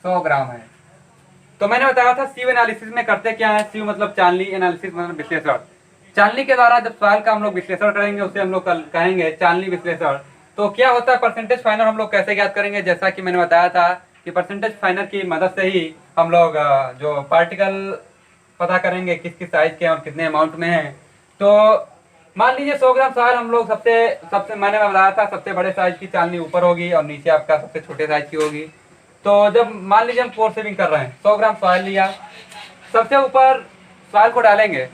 100 ग्राम है। तो मैंने बताया था सीव एनालिसिस में करते क्या है। सीव मतलब चालनी, एनालिसिस मतलब विश्लेषण। चालनी के द्वारा जब सॉइल का हम लोग विश्लेषण करेंगे उसे हम लोग कहेंगे चालनी विश्लेषण। तो क्या होता है परसेंटेज फाइनर हम लोग कैसे ज्ञात करेंगे? जैसा कि मैंने बताया था कि परसेंटेज फाइनर की मदद से ही हम लोग जो पार्टिकल पता करेंगे किस किस साइज के और कितने अमाउंट में है। तो मान लीजिए 100 ग्राम सॉइल हम लोग सबसे सबसे मैंने बताया था सबसे बड़े साइज की चालनी ऊपर होगी और नीचे आपका सबसे छोटे साइज की होगी। तो जब मान लीजिए हम कोर सेविंग कर रहे हैं, 100 ग्राम सॉइल लिया, सबसे ऊपर सॉइल को डालेंगे,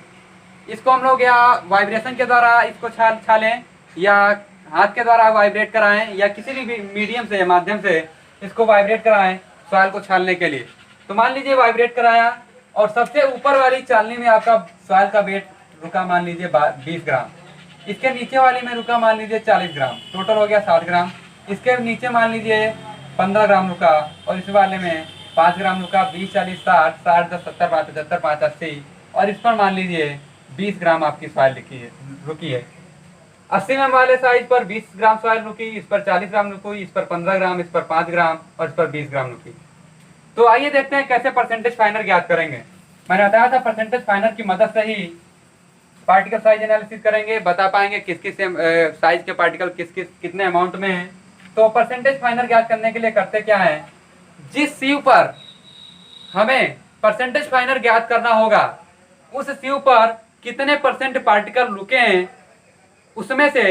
इसको हम लोग या वाइब्रेशन के द्वारा इसको छालें या हाथ के द्वारा वाइब्रेट कराएं या किसी भी मीडियम से माध्यम से इसको वाइब्रेट कराएं सॉइल को छालने के लिए। तो मान लीजिए वाइब्रेट कराया और सबसे ऊपर वाली चालनी में आपका सॉइल का वेट रुका मान लीजिए 20 ग्राम, इसके नीचे वाली में रुका मान लीजिए 40 ग्राम, टोटल हो गया 60 ग्राम। इसके नीचे मान लीजिए 15 ग्राम रुका और इस वाले में 5 ग्राम रुका। 20 40 60 60 10 70 5 75 5 80 और इस पर मान लीजिए 20 ग्राम आपकी सॉइल रुकी है। 80 में वाले साइज पर 20 ग्राम सॉइल रुकी, इस पर 40 ग्राम रुकी, इस पर 15 ग्राम, इस पर 5 ग्राम और इस पर 20 ग्राम रुकी। तो आइए देखते हैं कैसे परसेंटेज फाइनर ज्ञात करेंगे। मैंने बताया था परसेंटेज फाइनर की मदद से ही पार्टिकल साइज एनालिसिस करेंगे, बता पाएंगे किस किस साइज के पार्टिकल किस किस कितने अमाउंट में है। तो परसेंटेज फाइनर ज्ञात करने के लिए करते क्या है, जिस सीव पर हमें परसेंटेज फाइनर ज्ञात करना होगा उस सीव पर कितने परसेंट पार्टिकल रुके हैं, उसमें से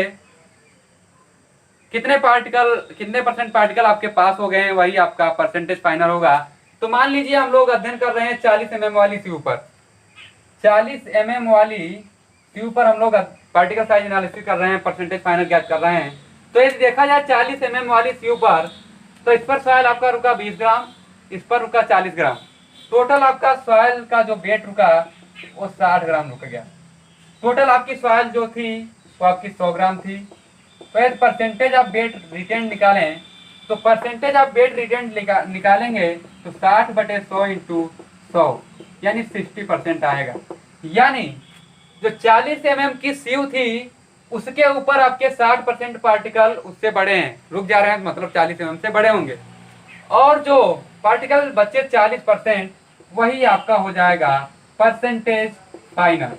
कितने परसेंट पार्टिकल आपके पास हो गए हैं, वही आपका परसेंटेज फाइनर होगा। तो मान लीजिए हम लोग अध्ययन कर रहे हैं 40 mm वाली सीव पर, 40 mm वाली सीव पर हम लोग पार्टिकल साइज एनालिसिस कर रहे हैं, परसेंटेज फाइनर ज्ञात कर रहे हैं। तो यदि देखा जाए 40 mm वाली सीव पर, तो इस पर सॉइल आपका रुका 20 ग्राम, इस पर रुका 40 ग्राम, टोटल आपका सॉइल का जो वेट रुका वो 60 ग्राम रुक गया। टोटल आपकी सॉइल जो थी वो आपकी 100 ग्राम थी। तो यदि परसेंटेज ऑफ वेट रिटेन निकालें, तो परसेंटेज ऑफ वेट रिटेन निकालेंगे तो 60/100 इंटू 100 यानी 60% आएगा। यानी जो 40 mm की सीव थी उसके ऊपर आपके 60% पार्टिकल उससे बड़े हैं, रुक जा रहे हैं, मतलब 40 mm से बड़े होंगे, और जो पार्टिकल बचे 40% वही आपका हो जाएगा परसेंटेज फाइनल।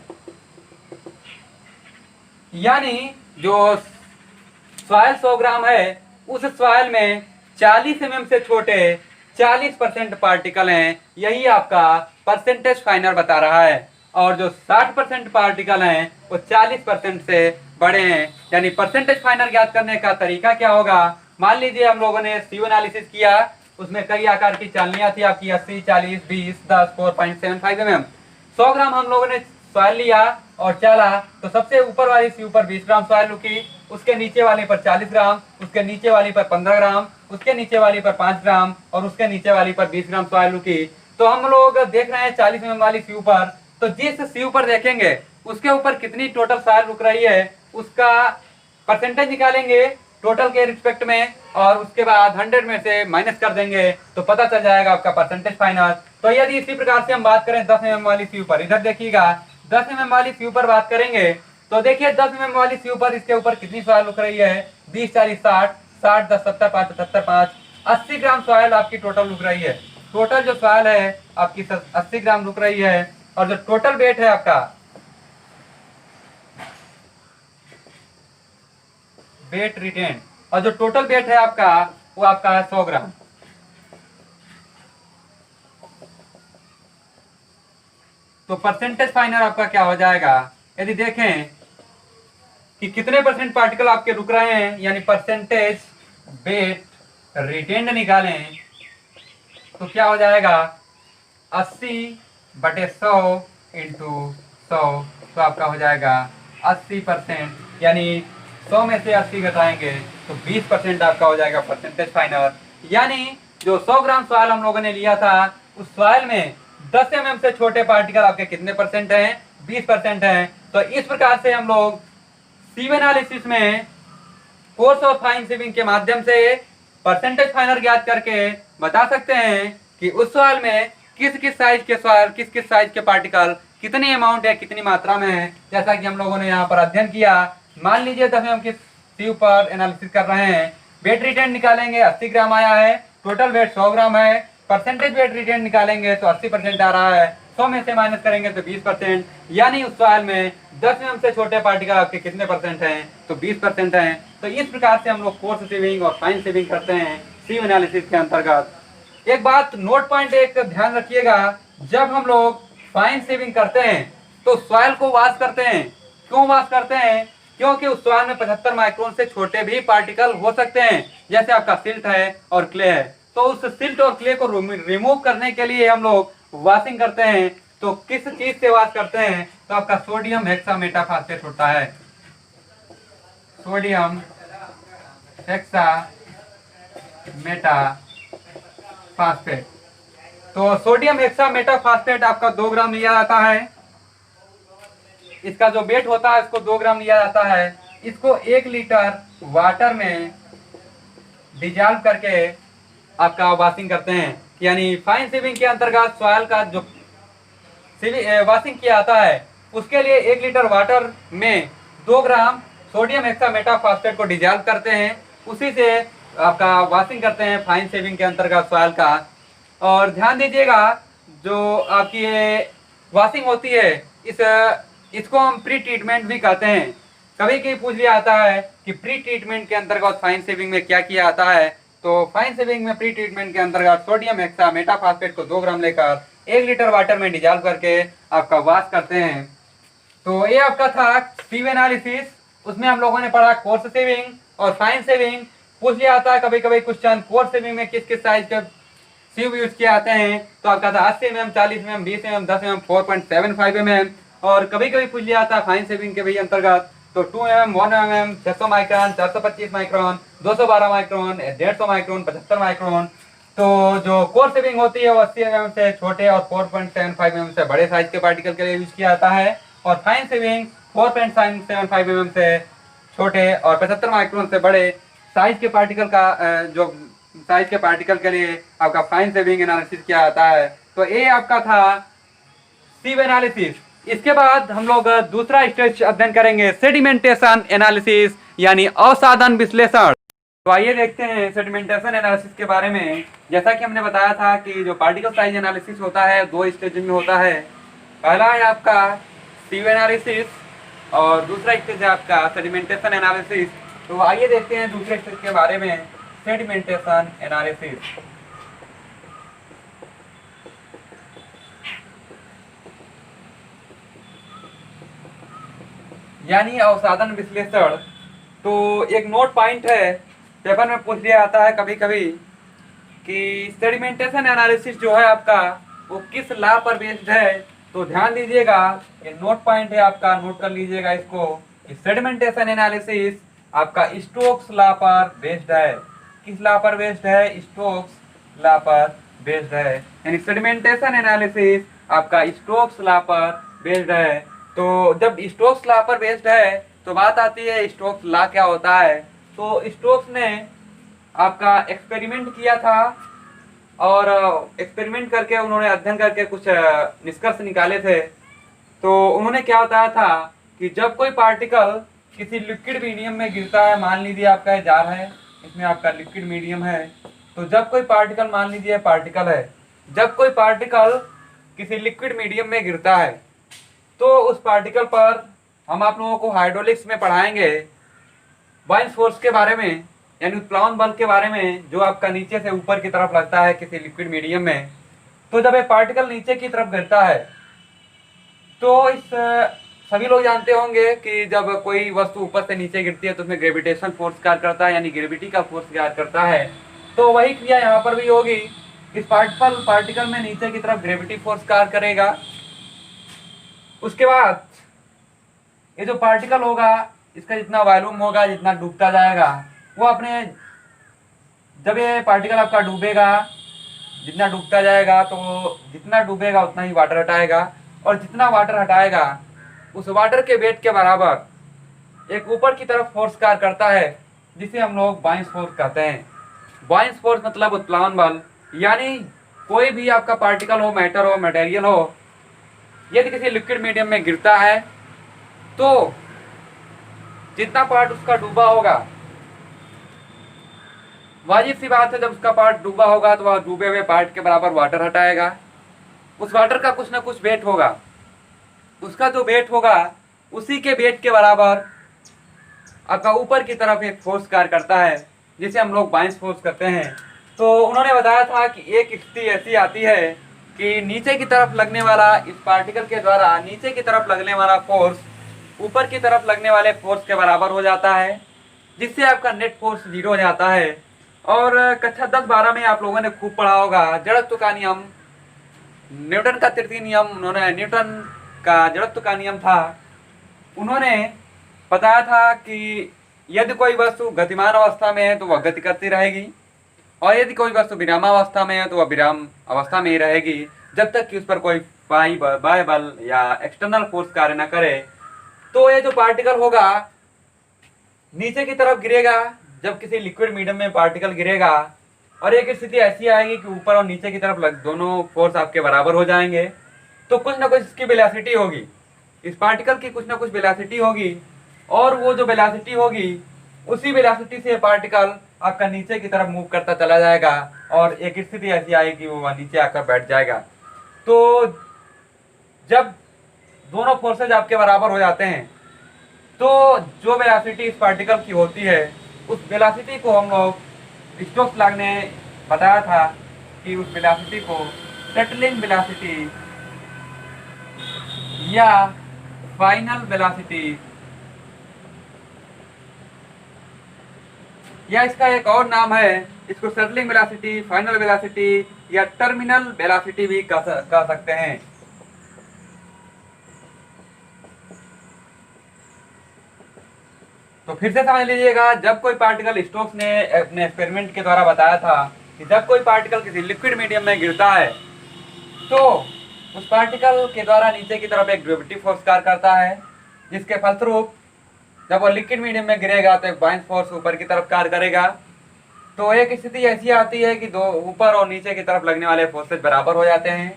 यानी जो सॉइल 100 ग्राम है उस सॉइल में 40 mm से छोटे 40% पार्टिकल हैं, यही आपका परसेंटेज फाइनर बता रहा है। और जो 60% पार्टिकल हैं वो 40% से बड़े हैं। यानी परसेंटेज फाइनर ज्ञात करने का तरीका क्या होगा, मान लीजिए हम लोगों ने सीव एनालिसिस किया, उसमें कई आकार की चालनियां थी आपकी 80 40 20 10 4.75 mm। 100 ग्राम हम लोगों ने सॉइल लिया और चाला, तो सबसे ऊपर वाली सीव पर 20 ग्राम सॉइल रुकी, उसके नीचे वाली पर 40 ग्राम, उसके नीचे वाली पर 15 ग्राम, उसके नीचे वाली पर 5 ग्राम और उसके नीचे वाली पर 20 ग्राम सॉइल रुकी। तो हम लोग देख रहे हैं 40 mm वाली सीव पर, तो जिस सीव पर देखेंगे उसके ऊपर कितनी टोटल सॉइल रुक रही है उसका परसेंटेज निकालेंगे टोटल के रिस्पेक्ट में, और उसके बाद 100 में से माइनस कर देंगे तो पता चल जाएगा आपका परसेंटेज फाइनल। तो यदि इसी प्रकार से हम बात करें 10 mm वाली सीव पर, इधर देखिएगा 10 mm वाली सीव पर बात करेंगे तो देखिए 10 mm वाली सीव पर इसके ऊपर कितनी सॉइल रुक रही है, 20 40 60 60 10 70 5 75 5 80 ग्राम सॉइल आपकी टोटल रुक रही है। टोटल जो सॉइल है आपकी 80 ग्राम रुक रही है, और जो टोटल वेट है आपका वेट रिटेन, और जो टोटल वेट है आपका वो आपका है 100 ग्राम। तो परसेंटेज फाइनल आपका क्या हो जाएगा, यदि देखें कि कितने परसेंट पार्टिकल आपके रुक रहे हैं, यानी परसेंटेज वेट रिटेन्ड निकालें तो क्या हो जाएगा 80/100 इंटू 100, तो आपका हो जाएगा 80%। यानी 100 में से 80 घटाएंगे तो 20% आपका हो जाएगा परसेंटेज फाइनल। यानी जो 100 ग्राम सॉइल हम लोगों ने लिया था उस सॉइल में 10 mm से छोटे पार्टिकल आपके कितने परसेंट हैं, 20% हैं। तो इस प्रकार से हम लोग सीव एनालिसिस में कोर्स और फाइन सीविंग के माध्यम से परसेंटेज फाइनल ज्ञात करके बता सकते हैं कि उस सॉइल में किस किस साइज के पार्टिकल कितनी अमाउंट है, कितनी मात्रा में है, जैसा कि हम लोगों ने यहाँ पर अध्ययन किया। मान लीजिए 10 mm की सीव पर एनालिसिस कर रहे हैं, वेट रिटेन निकालेंगे 80 ग्राम आया है, टोटल वेट 100 ग्राम है, परसेंटेज वेट रिटेन निकालेंगे तो 80% आ रहा है, 100 में से माइनस करेंगे तो 20%। यानी उस सॉइल में 10 mm से छोटे पार्टिकल आपके कितने परसेंट हैं, तो 20% हैं। तो इस प्रकार से हम लोग कोर्स सीविंग और फाइन सीविंग करते हैं सीव एनालिसिस के अंतर्गत। एक बात नोट पॉइंट एक ध्यान रखिएगा, जब हम लोग फाइन सेविंग करते हैं तो सॉइल को वॉश करते हैं। क्यों वॉश करते हैं? क्योंकि उस सॉइल में 75 माइक्रोन से छोटे भी पार्टिकल हो सकते हैं, जैसे आपका सिल्ट है और क्ले है। तो उस सिल्ट और क्ले को रिमूव करने के लिए हम लोग वॉशिंग करते हैं। तो किस चीज से वॉश करते हैं? तो आपका सोडियम हेक्सामेटाफॉस्फेट होता है, सोडियम हेक्सामेटाफॉस्फेट। तो सोडियम हेक्सामेटाफॉस्फेट आपका 2 ग्राम लिया जाता है। इसका जो वेट होता है इसको 2 ग्राम लिया जाता है। इसको 1 लीटर वाटर में डिजॉल्व करके आपका वॉशिंग करते हैं। यानी फाइन सेविंग के अंतर्गत सॉइल का जो वॉशिंग किया जाता है उसके लिए 1 लीटर वाटर में 2 ग्राम सोडियम हेक्सामेटाफॉस्फेट को डिजॉल्व करते हैं, उसी से आपका वॉशिंग करते हैं फाइन सेविंग के अंतर्गत सॉइल का। और ध्यान दीजिएगा, जो आपकी ये वॉशिंग होती है इसको हम प्री ट्रीटमेंट भी कहते हैं। कभी कभी पूछ लिया आता है कि प्री ट्रीटमेंट के अंतर्गत फाइन सेविंग में क्या किया जाता है। तो फाइन सेविंग में प्री ट्रीटमेंट के अंतर्गत सोडियम हेक्सामेटाफॉस्फेट को 2 ग्राम लेकर 1 लीटर वाटर में डिजॉल्व करके आपका वॉश करते हैं। तो ये आपका था सीव एनालिसिस। उसमें हम लोगों ने पढ़ा कोर्स सेविंग और फाइन सेविंग। पूछ लिया आता है कभी कभी क्वेश्चन, कोर्स सेविंग में किस किस साइज के सीव यूज किए जाते हैं। तो आपका था 80 mm, 40 mm, 20 mm, 10 mm, 4.75 mm। और कभी कभी पूछ लिया आता है फाइन सेविंग के भी अंतर्गत तो 2 mm, 1 mm, 600 micron, 425 micron, 212 micron, 150 micron, 75 micron. तो जो कोर सेविंग होती है वो 80 mm से छोटे और 4.75 mm से बड़े साइज के पार्टिकल के लिए यूज किया जाता है। और फाइन सेविंग 4.75 mm से छोटे और 75 माइक्रोन से बड़े साइज के पार्टिकल का जो साइज के पार्टिकल के लिए आपका फाइन सेविंग एनालिसिस किया जाता है। तो ये आपका था सीव एनालिसिस। इसके बाद हम लोग दूसरा स्टेज अध्ययन करेंगे सेडिमेंटेशन एनालिसिस यानी अवसादन विश्लेषण। तो आइए देखते हैं सेडिमेंटेशन एनालिसिस के बारे में। जैसा कि हमने बताया था कि जो पार्टिकल साइज एनालिसिस होता है 2 स्टेज में होता है। पहला है आपका सीव एनालिसिस और दूसरा स्टेज है आपका सेडिमेंटेशन एनालिसिस। तो आइए देखते हैं दूसरे स्टेज के बारे में, सेडिमेंटेशन एनालिसिस। यानी अवसादन विश्लेषण। तो एक नोट पॉइंट है, पेपर में पूछ लिया जाता है कभी कभी कि सेडिमेंटेशन एनालिसिस जो है आपका वो किस लॉ पर बेस्ड है। तो ध्यान दीजिएगा, ये नोट पॉइंट है आपका, नोट कर लीजिएगा इसको कि सेडिमेंटेशन एनालिसिस आपका स्टोक्स लॉ पर बेस्ड है। किस लॉ पर बेस्ड है? स्टोक्स लॉ पर बेस्ड है। यानी सेडिमेंटेशन एनालिसिस आपका स्टोक्स लॉ पर बेस्ड है। तो जब स्टोक्स लॉ पर बेस्ड है तो बात आती है स्टोक्स लॉ क्या होता है। तो स्टोक्स ने आपका एक्सपेरिमेंट किया था और एक्सपेरिमेंट करके उन्होंने अध्ययन करके कुछ निष्कर्ष निकाले थे। तो उन्होंने क्या बताया था कि जब कोई पार्टिकल किसी लिक्विड मीडियम में गिरता है, मान लीजिए आपका जार है, इसमें आपका लिक्विड मीडियम है। तो जब कोई पार्टिकल, मान लीजिए पार्टिकल है, जब कोई पार्टिकल किसी लिक्विड मीडियम में गिरता है तो उस पार्टिकल पर हम आप लोगों को हाइड्रोलिक्स में पढ़ाएंगे बाइंस फोर्स के बारे में, यानी उत्प्लावन बल के बारे में, जो आपका नीचे से ऊपर की तरफ लगता है किसी लिक्विड मीडियम में। तो जब एक पार्टिकल नीचे की तरफ गिरता है तो इस सभी लोग जानते होंगे कि जब कोई वस्तु ऊपर से नीचे गिरती है तो उसमें ग्रेविटेशन फोर्स कार्य करता है, यानी ग्रेविटी का फोर्स कार्य करता है। तो वही क्रिया यहाँ पर भी होगी। इस पार्टिकल में नीचे की तरफ ग्रेविटी फोर्स कार्य करेगा। उसके बाद ये जो पार्टिकल होगा इसका जितना वॉल्यूम होगा, जितना डूबता जाएगा, वो अपने, जब ये पार्टिकल आपका डूबेगा, जितना डूबता जाएगा तो जितना डूबेगा उतना ही वाटर हटाएगा, और जितना वाटर हटाएगा उस वाटर के वेट के बराबर एक ऊपर की तरफ फोर्स कार्य करता है, जिसे हम लोग बाइंस फोर्स कहते हैं। बाइंस फोर्स मतलब उत्प्लावन बल। यानी कोई भी आपका पार्टिकल हो, मैटर हो, मटेरियल हो, यदि किसी लिक्विड मीडियम में गिरता है तो जितना पार्ट उसका डूबा होगा, वाजिब सी बात है, जब उसका पार्ट डूबा होगा तो वह डूबे हुए पार्ट के बराबर वाटर हटाएगा। उस वाटर का कुछ ना कुछ वेट होगा, उसका जो वेट होगा उसी के वेट के बराबर आपका ऊपर की तरफ एक फोर्स कार्य करता है, जिसे हम लोग बाइंस फोर्स करते हैं। तो उन्होंने बताया था कि एक स्थिति ऐसी आती है कि नीचे की तरफ लगने वाला इस पार्टिकल के द्वारा नीचे की तरफ लगने वाला फोर्स ऊपर की तरफ लगने वाले फोर्स के बराबर हो जाता है, जिससे आपका नेट फोर्स 0 हो जाता है। और कक्षा 10-12 में आप लोगों ने खूब पढ़ा होगा जड़त्व का नियम, न्यूटन का तृतीय नियम। उन्होंने न्यूटन का जड़त्व का नियम था, उन्होंने बताया था कि यदि कोई वस्तु गतिमान अवस्था में है तो वह गति करती रहेगी, और यदि कोई वस्तु विरामावस्था में है तो वह विराम अवस्था में ही रहेगी, जब तक कि उस पर कोई बाह्य बल या एक्सटर्नल फोर्स कार्य न करे। तो ये जो पार्टिकल होगा नीचे की तरफ गिरेगा, जब किसी लिक्विड मीडियम में पार्टिकल गिरेगा, और एक स्थिति ऐसी आएगी कि ऊपर और नीचे की तरफ दोनों फोर्स आपके बराबर हो जाएंगे, तो कुछ ना कुछ इसकी वेलोसिटी होगी, इस पार्टिकल की कुछ ना कुछ वेलोसिटी होगी, और वो जो वेलोसिटी होगी उसी वेलोसिटी से पार्टिकल आपका नीचे की तरफ मूव करता चला जाएगा, और एक स्थिति ऐसी आएगी वो नीचे आकर बैठ जाएगा। तो जब दोनों फोर्सेज आपके बराबर हो जाते हैं तो जो वेलोसिटी इस पार्टिकल की होती है उस वेलोसिटी को हम लोग स्टोक्स लॉ ने बताया था कि उस वेलोसिटी को सेटलिंग वेलोसिटी या फाइनल वेलोसिटी, या इसका एक और नाम है, इसको सेटलिंग वेलोसिटी, फाइनल वेलोसिटी या टर्मिनल वेलोसिटी भी कह सकते हैं। तो फिर से समझ लीजिएगा, जब कोई पार्टिकल, स्टोक्स ने अपने एक्सपेरिमेंट के द्वारा बताया था कि जब कोई पार्टिकल किसी लिक्विड मीडियम में गिरता है तो उस पार्टिकल के द्वारा नीचे की तरफ एक ग्रेविटी फोर्स कार्य करता है, जिसके फलस्वरूप जब वो लिक्विड मीडियम में गिरेगा तो एक बाउंस फोर्स ऊपर की तरफ कार्य करेगा। तो एक स्थिति ऐसी आती है कि दो ऊपर और नीचे की तरफ लगने वाले फोर्सेज बराबर हो जाते हैं।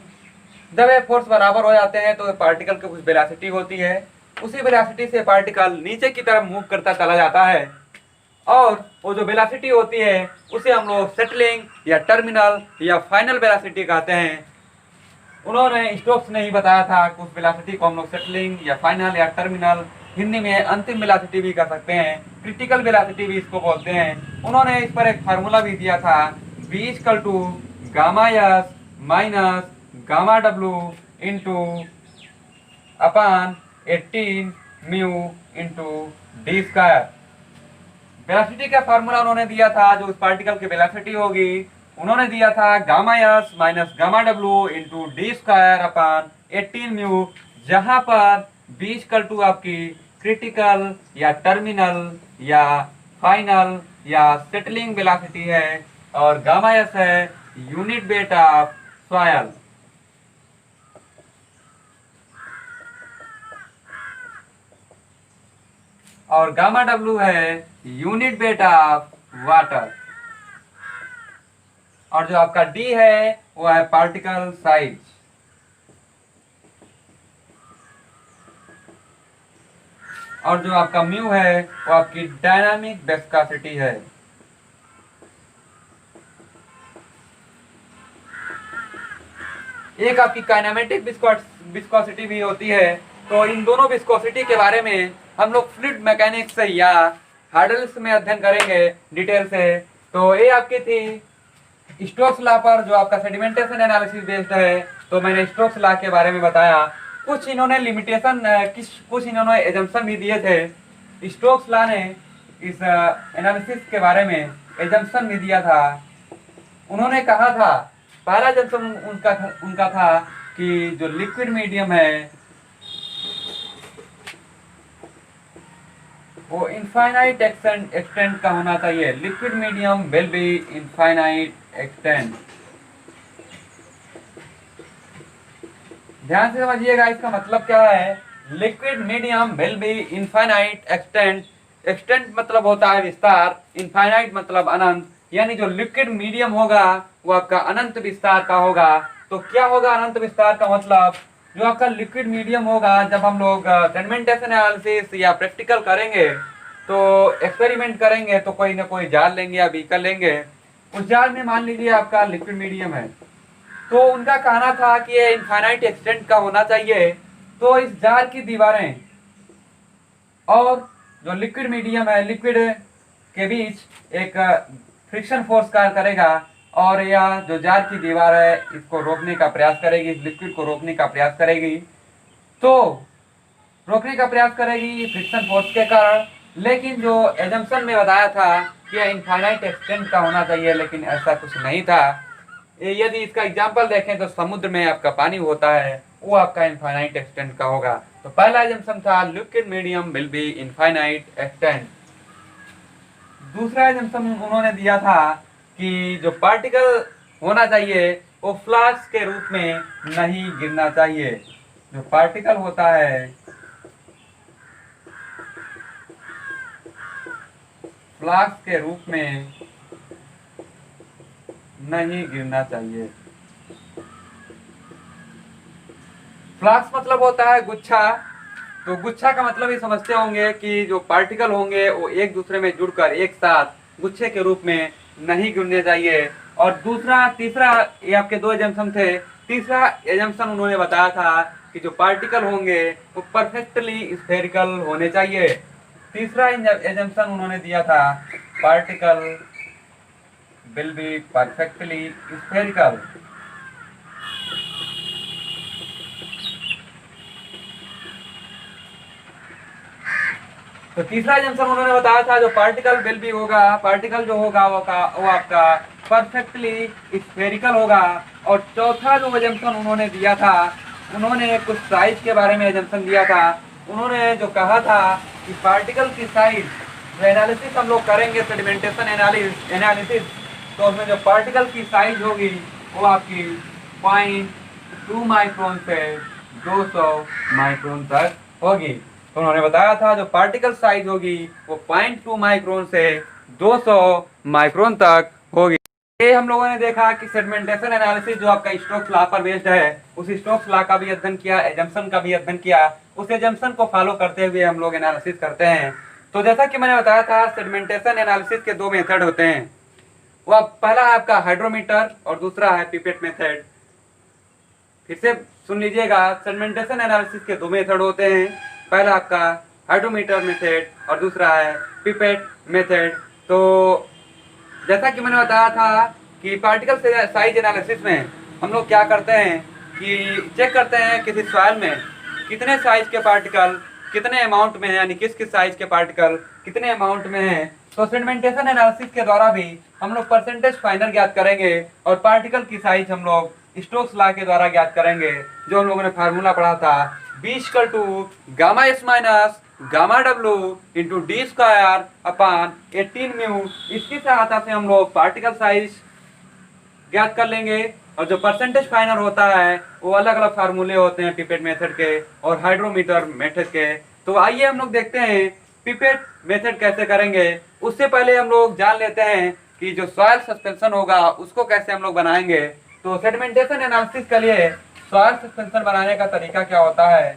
जब ये फोर्स बराबर हो जाते हैं तो पार्टिकल की कुछ वेलोसिटी होती है, उसी वेलोसिटी से पार्टिकल नीचे की तरफ मूव करता चला जाता है, और वो जो वेलोसिटी होती है उसे हम लोग सेटलिंग या टर्मिनल या फाइनल वेलोसिटी कहते हैं। उन्होंने, स्टोक्स ने ही बताया था कि उस वेलोसिटी को हम लोग सेटलिंग या फाइनल या टर्मिनल, हिंदी में अंतिम वेलोसिटी भी कह सकते हैं, क्रिटिकल वेलोसिटी भी इसको बोलते हैं। उन्होंने इस पर एक फार्मूला भी दिया था, V = gamma S minus gamma W into upon 18 mu into d square. Velocity का फार्मूला उन्होंने दिया था, जो उस पार्टिकल की वेलोसिटी होगी उन्होंने दिया था gamma S minus gamma W into d square upon 18 mu, जहां पर V = आपकी क्रिटिकल या टर्मिनल या फाइनल या सेटलिंग वेलोसिटी है, और गामा S है यूनिट वेट ऑफ सॉयल, और गामा W है यूनिट वेट ऑफ वाटर, और जो आपका D है वो है पार्टिकल साइज, और जो आपका म्यू है वो आपकी डायनामिक विस्कोसिटी है। एक आपकी काइनेमेटिक विस्कोसिटी भी होती है। तो इन दोनों विस्कोसिटी के बारे में हम लोग फ्लूइड मैकेनिक्स या हाइड्रोलिक्स में अध्ययन करेंगे डिटेल से। तो ये आपकी थी स्टोक्स लॉ पर, जो आपका सेडिमेंटेशन एनालिसिस बेस्ड है। तो मैंने स्टोक्स लॉ के बारे में बताया, कुछ इन्होंने लिमिटेशन, कुछ इन्होंने एजम्पशन भी दिए थे। स्टोक्स लॉ ने इस एनालिसिस के बारे में एजम्पशन भी दिया था। उन्होंने कहा था, पहला एजम्पशन उनका था कि जो लिक्विड मीडियम है वो इनफाइनाइट एक्सटेंट का होना चाहिए। Liquid medium will be infinite extent. ध्यान से समझिएगा इसका मतलब क्या है। Liquid medium will be infinite extent. Extent मतलब होता है विस्तार, इनफाइनाइट मतलब अनंत, यानी जो लिक्विड मीडियम होगा वो आपका अनंत विस्तार का होगा। तो क्या होगा अनंत विस्तार का मतलब? जो आपका लिक्विड मीडियम होगा, जब हम लोग सेडिमेंटेशन एनालिसिस या प्रैक्टिकल करेंगे तो एक्सपेरिमेंट करेंगे तो कोई ना कोई जाल लेंगे या बीकर लेंगे। उस जाल में मान लीजिए आपका लिक्विड मीडियम है, तो उनका कहना था कि ये इनफाइनाइट एक्सटेंट का होना चाहिए। तो इस जार की दीवारें और जो लिक्विड मीडियम है, लिक्विड के बीच एक फ्रिक्शन फोर्स कार्य करेगा, और यह जो जार की दीवार है इसको रोकने का प्रयास करेगी, इस लिक्विड को रोकने का प्रयास करेगी। तो रोकने का प्रयास करेगी फ्रिक्शन फोर्स के कारण। लेकिन जो एजम्पशन में बताया था कि यह इनफाइनाइट एक्सटेंट का होना चाहिए, लेकिन ऐसा कुछ नहीं था। यदि इसका एग्जाम्पल देखें तो समुद्र में आपका पानी होता है, वो आपका इनफाइनाइट एक्सटेंट का होगा। तो पहला एजम्पशन था liquid medium will be infinite extent. दूसरा एजम्पशन उन्होंने दिया था कि जो पार्टिकल होना चाहिए वो फ्लास्क के रूप में नहीं गिरना चाहिए। जो पार्टिकल होता है फ्लास्क के रूप में नहीं गिरना चाहिए। फ्लास्क मतलब होता है गुच्छा। तो गुच्छा का मतलब ये समझते होंगे कि जो पार्टिकल होंगे वो एक दूसरे में जुड़कर एक साथ गुच्छे के रूप में नहीं गिरने चाहिए। और तीसरा ये आपके दो एजम्पशन थे। तीसरा एजम्पशन उन्होंने बताया था कि जो पार्टिकल होंगे वो परफेक्टली स्फेरिकल होने चाहिए। तीसरा एजम्पशन उन्होंने दिया था particle will be perfectly spherical. तो तीसरा एजम्पशन उन्होंने बताया था जो पार्टिकल विल बी होगा, पार्टिकल जो होगा वो आपका परफेक्टली स्फेरिकल होगा। और चौथा जो एजम्पशन उन्होंने दिया था, उन्होंने कुछ साइज के बारे में एजम्पशन दिया था। उन्होंने जो कहा था कि पार्टिकल की साइज, जो एनालिसिस हम लोग करेंगे सेडिमेंटेशन एनालिसिस, तो उसमें जो पार्टिकल की साइज होगी वो आपकी 0.2 माइक्रोन से 200 माइक्रोन तक होगी। तो उन्होंने बताया था जो पार्टिकल साइज होगी वो 0.2 माइक्रोन से 200 माइक्रोन तक होगी। ये हम लोगों ने देखा कि सेडिमेंटेशन एनालिसिस जो आपका स्टोक्स लॉ पर बेस्ड है, उस स्टोक्स लॉ का भी अध्ययन किया, एजम्पशन का भी अध्ययन किया। उस एजम्पशन को फॉलो करते हुए हम लोग एनालिसिस करते हैं। तो जैसा कि मैंने बताया था सेडिमेंटेशन एनालिसिस के दो मेथड होते हैं। वह पहला है आपका हाइड्रोमीटर और दूसरा है पिपेट मेथड। फिर से सुन लीजिएगा, सेडिमेंटेशन एनालिसिस के दो मेथड होते हैं। पहला आपका हाइड्रोमीटर मेथड और दूसरा है पिपेट मेथड। तो जैसा कि मैंने बताया था कि पार्टिकल साइज एनालिसिस में हम लोग क्या करते हैं कि चेक करते हैं किसी सॉइल में कितने साइज के पार्टिकल कितने अमाउंट में है, यानी किस किस साइज के पार्टिकल कितने अमाउंट में है। तो सेडिमेंटेशन एनालिसिस के द्वारा भी हम लोग परसेंटेज फाइनल ज्ञात करेंगे और पार्टिकल की साइज हम लोग स्टोक्स लॉ के द्वारा ज्ञात करेंगे, जो हम लोगों ने फार्मूला पढ़ा था B=, gamma S minus gamma W into d square upon 18 mu. इसकी सहायता से हम लोग पार्टिकल साइज ज्ञात कर लेंगे। और जो परसेंटेज फाइनल होता है वो अलग अलग फार्मूले होते हैं पिपेट मेथड के और हाइड्रोमीटर मेथड के। तो आइए हम लोग देखते हैं पिपेट मेथड कैसे करेंगे। उससे पहले हम लोग जान लेते हैं कि जो सॉइल सस्पेंशन होगा उसको कैसे हम लोग बनाएंगे। तो सेडिमेंटेशन एनालिसिस के लिए सॉइल सस्पेंशन बनाने का तरीका क्या होता है।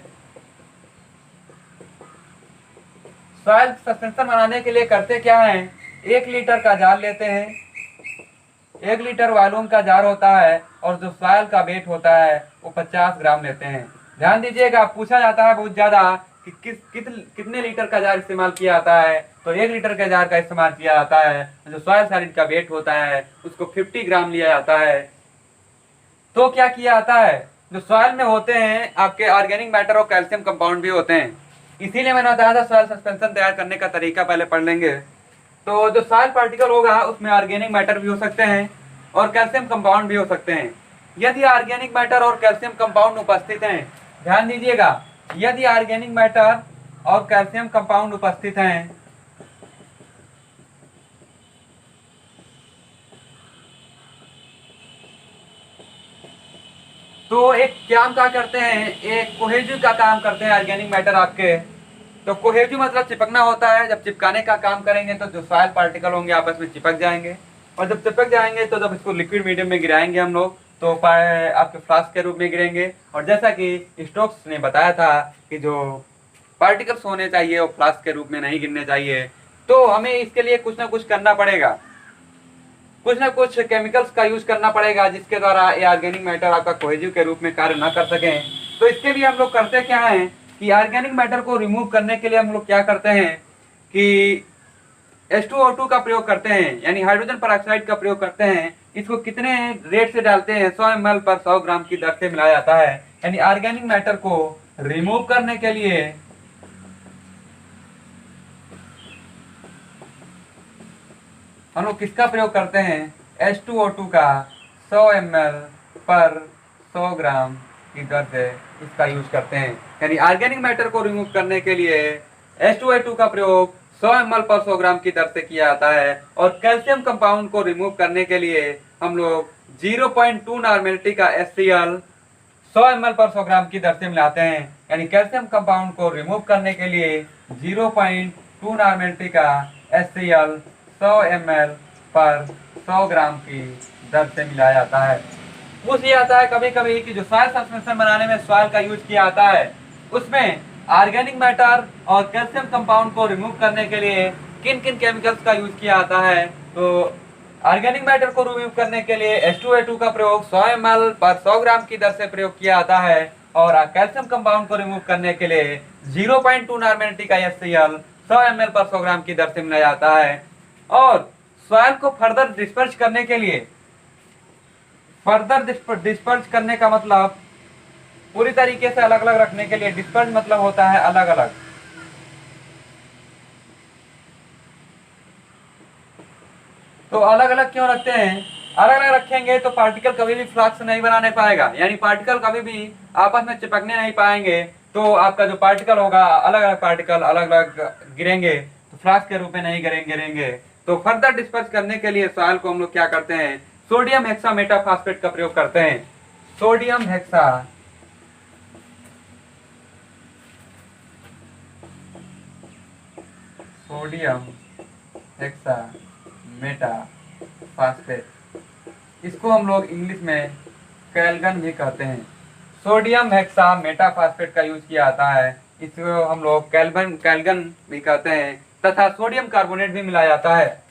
सॉइल सस्पेंशन बनाने के लिए करते क्या है, 1 लीटर का जार लेते हैं, 1 लीटर वॉल्यूम का जार होता है और जो सॉइल का वेट होता है वो 50 ग्राम लेते हैं। ध्यान दीजिएगा, पूछा जाता है बहुत ज्यादा कि कितने लीटर का जार इस्तेमाल किया जाता है। तो 1 लीटर के जार का इस्तेमाल किया जाता है। जो सॉइल सॉलिड का वेट होता है उसको 50 ग्राम लिया जाता है। तो क्या किया जाता है, जो सॉइल में होते हैं आपके ऑर्गेनिक मैटर और कैल्शियम कंपाउंड भी होते हैं। इसीलिए मैंने बताया था सॉइल सस्पेंशन तैयार करने का तरीका पहले पढ़ लेंगे। तो जो सॉइल पार्टिकल होगा उसमें ऑर्गेनिक मैटर भी हो सकते हैं और कैल्शियम कंपाउंड भी हो सकते हैं। यदि ऑर्गेनिक मैटर और कैल्शियम कंपाउंड उपस्थित हैं, ध्यान दीजिएगा, यदि ऑर्गेनिक मैटर और कैल्शियम कंपाउंड उपस्थित हैं तो एक क्या करते हैं, एक कोहेजिव का काम करते हैं ऑर्गेनिक मैटर आपके। तो कोहेजिव मतलब चिपकना होता है। जब चिपकाने का काम करेंगे तो जो सॉइल पार्टिकल होंगे आपस में चिपक जाएंगे और जब चिपक जाएंगे तो जब इसको लिक्विड मीडियम में गिराएंगे हम लोग तो आपके फ्लास्क के रूप में गिरेंगे। और जैसा कि स्टोक्स ने बताया था कि जो पार्टिकल्स होने चाहिए वो फ्लास्क के रूप में नहीं गिरने चाहिए। तो हमें इसके लिए कुछ ना कुछ करना पड़ेगा, कुछ ना कुछ केमिकल्स का यूज करना पड़ेगा जिसके द्वारा ये ऑर्गेनिक मैटर आपका कोहेजिव के रूप में कार्य ना कर सकें। तो इसके लिए हम लोग करते क्या हैं कि ऑर्गेनिक मैटर को रिमूव करने के लिए हम लोग क्या करते हैं कि H2O2 का प्रयोग करते हैं, यानी हाइड्रोजन पेरोक्साइड का प्रयोग करते हैं इसको कितने रेट से डालते हैं? 100 ml पर 100 ग्राम की दर से मिलाया जाता है। यानी ऑर्गेनिक मैटर को रिमूव करने के लिए हम लोग किसका प्रयोग करते हैं? H2O2 का 100 ml पर 100 ग्राम की दर से इसका यूज करते हैं। यानी ऑर्गेनिक मैटर को रिमूव करने के लिए H2O2 का प्रयोग 100 ml पर 100 ग्राम की दर से किया जाता है। और कैल्शियम कंपाउंड को रिमूव करने के लिए हम लोग 0.2 नॉर्मेलिटी का HCl 100 ml पर 100 ग्राम की दर से मिलाते हैं। यानी कैल्शियम कंपाउंड को रिमूव करने के लिए 0.2 नॉर्मेलिटी का HCl 100 ml पर 100 ग्राम की दर से मिलाया जाता है। पूछ लिया जाता है कभी कभी कि जो सॉइल सस्पेंशन बनाने में सॉइल का यूज किया जाता है उसमें ऑर्गेनिक मैटर और कैल्शियम कंपाउंड को रिमूव करने के लिए किन किन केमिकल्स का यूज किया जाता है? तो ऑर्गेनिक मैटर को रिमूव करने के लिए H2O2 का प्रयोग 100 ml पर 100 ग्राम की दर से प्रयोग किया जाता है। और कैल्शियम कंपाउंड को रिमूव करने के लिए 0.2 नॉर्मेलिटी का HCl 100 ml पर 100 ग्राम की दर से मिलाया जाता है। और सॉइल को फर्दर डिस्पर्स करने के लिए, फर्दर डिस्पर्स करने का मतलब पूरी तरीके से अलग अलग रखने के लिए, डिस्पर्स मतलब होता है अलग अलग। तो अलग अलग क्यों रखते हैं? अलग अलग रखेंगे तो पार्टिकल कभी भी फ्लक्स नहीं बनाने पाएगा, यानी पार्टिकल कभी भी आपस में चिपकने नहीं पाएंगे। तो आपका जो पार्टिकल होगा, अलग अलग पार्टिकल अलग अलग गिरेंगे तो फ्लक्स के रूप में नहीं गिरेंगे। तो फर्दर डिस्पर्स करने के लिए सॉइल को हम लोग क्या करते हैं? सोडियम हेक्सा मेटाफॉस्फेट का प्रयोग करते हैं। सोडियम हेक्सा मेटाफॉस्फेट, इसको हम लोग इंग्लिश में कैलगन भी कहते हैं। सोडियम हेक्सा मेटाफॉस्फेट का यूज किया जाता है, इसको हम लोग कैलगन भी कहते हैं। तथा सोडियम कार्बोनेट भी मिलाया जाता है,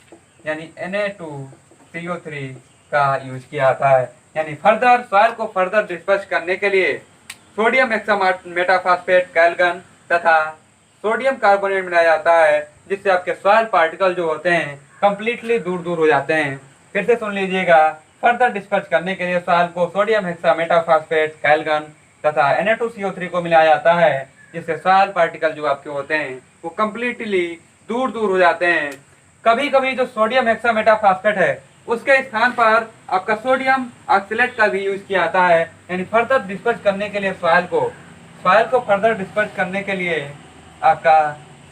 यानी Na2CO3 का यूज किया जाता है। यानी फर्दर सॉइल को फर्दर डिस्पर्स करने के लिए सोडियम हेक्सा मेटाफॉस्फेट, कैलगन तथा सोडियम कार्बोनेट मिलाया जाता है, जिससे आपके सॉइल पार्टिकल जो होते हैं कंप्लीटली दूर दूर हो जाते हैं। फिर से सुन लीजिएगा, फर्दर डिस्पर्स करने के लिए सॉइल को सोडियम हेक्सा मेटाफॉस्फेट, कैलगन तथा Na2CO3 को मिलाया जाता है, जिससे सॉइल पार्टिकल जो आपके होते हैं वो कंप्लीटली दूर दूर हो जाते हैं। कभी कभी जो सोडियम हेक्सा मेटाफॉस्फेट है उसके स्थान पर आपका सोडियम ऑक्सलेट का भी यूज किया जाता है। यानी फर्दर डिस्पर्स करने के लिए सॉइल को फर्दर डिस्पर्स करने के लिए आपका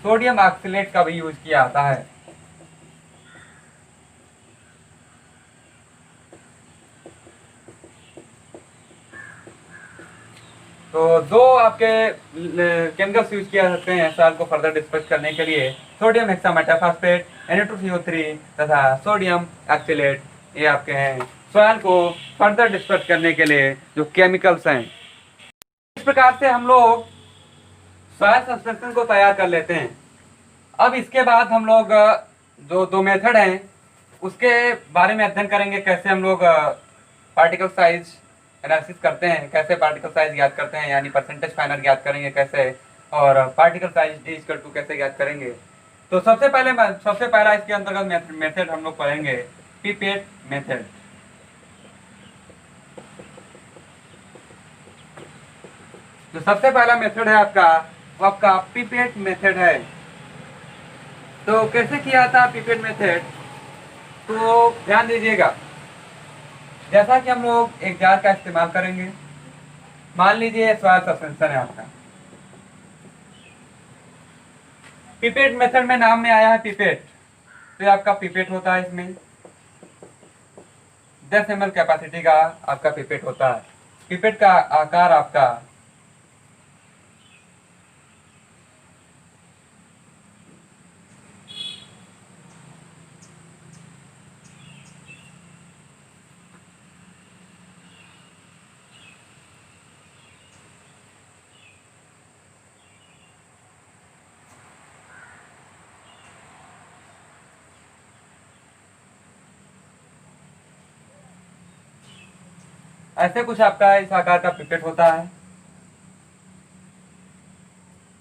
सोडियम ऑक्सलेट का भी यूज किया जाता है। तो दो आपके केमिकल्स यूज किया सकते हैं सॉइल को फर्दर डिस्पर्स करने के लिए, सोडियम हेक्सा मेटाफॉस्फेट Na2CO3 तथा सोडियम ऑक्सलेट। ये आपके हैं सॉइल को फर्दर डिस्पर्स करने के लिए जो केमिकल्स हैं। इस प्रकार से हम लोग सॉइल सस्पेंशन को तैयार कर लेते हैं। अब इसके बाद हम लोग जो दो मेथड हैं उसके बारे में अध्ययन करेंगे, कैसे हम लोग पार्टिकल साइज एनालिसिस करते हैं, कैसे पार्टिकल साइज ज्ञात करते हैं, यानी परसेंटेज फाइनल ज्ञात करेंगे कैसे, और पार्टिकल साइज D= कैसे ज्ञात करेंगे। तो सबसे पहला इसके अंतर्गत मेथड हम लोग पढ़ेंगे पिपेट मेथड। जो सबसे पहला मेथड है आपका, वो आपका पिपेट मेथड है। तो कैसे किया था पिपेट मेथड? तो ध्यान दीजिएगा, जैसा कि हम लोग एक जार का इस्तेमाल करेंगे, मान लीजिए सॉइल सस्पेंशन है आपका। पिपेट मेथड में नाम में आया है पिपेट, तो आपका पिपेट होता है, इसमें 10 ml कैपेसिटी का आपका पिपेट होता है। पिपेट का आकार आपका ऐसे कुछ आपका इस आकार का पिपेट होता है।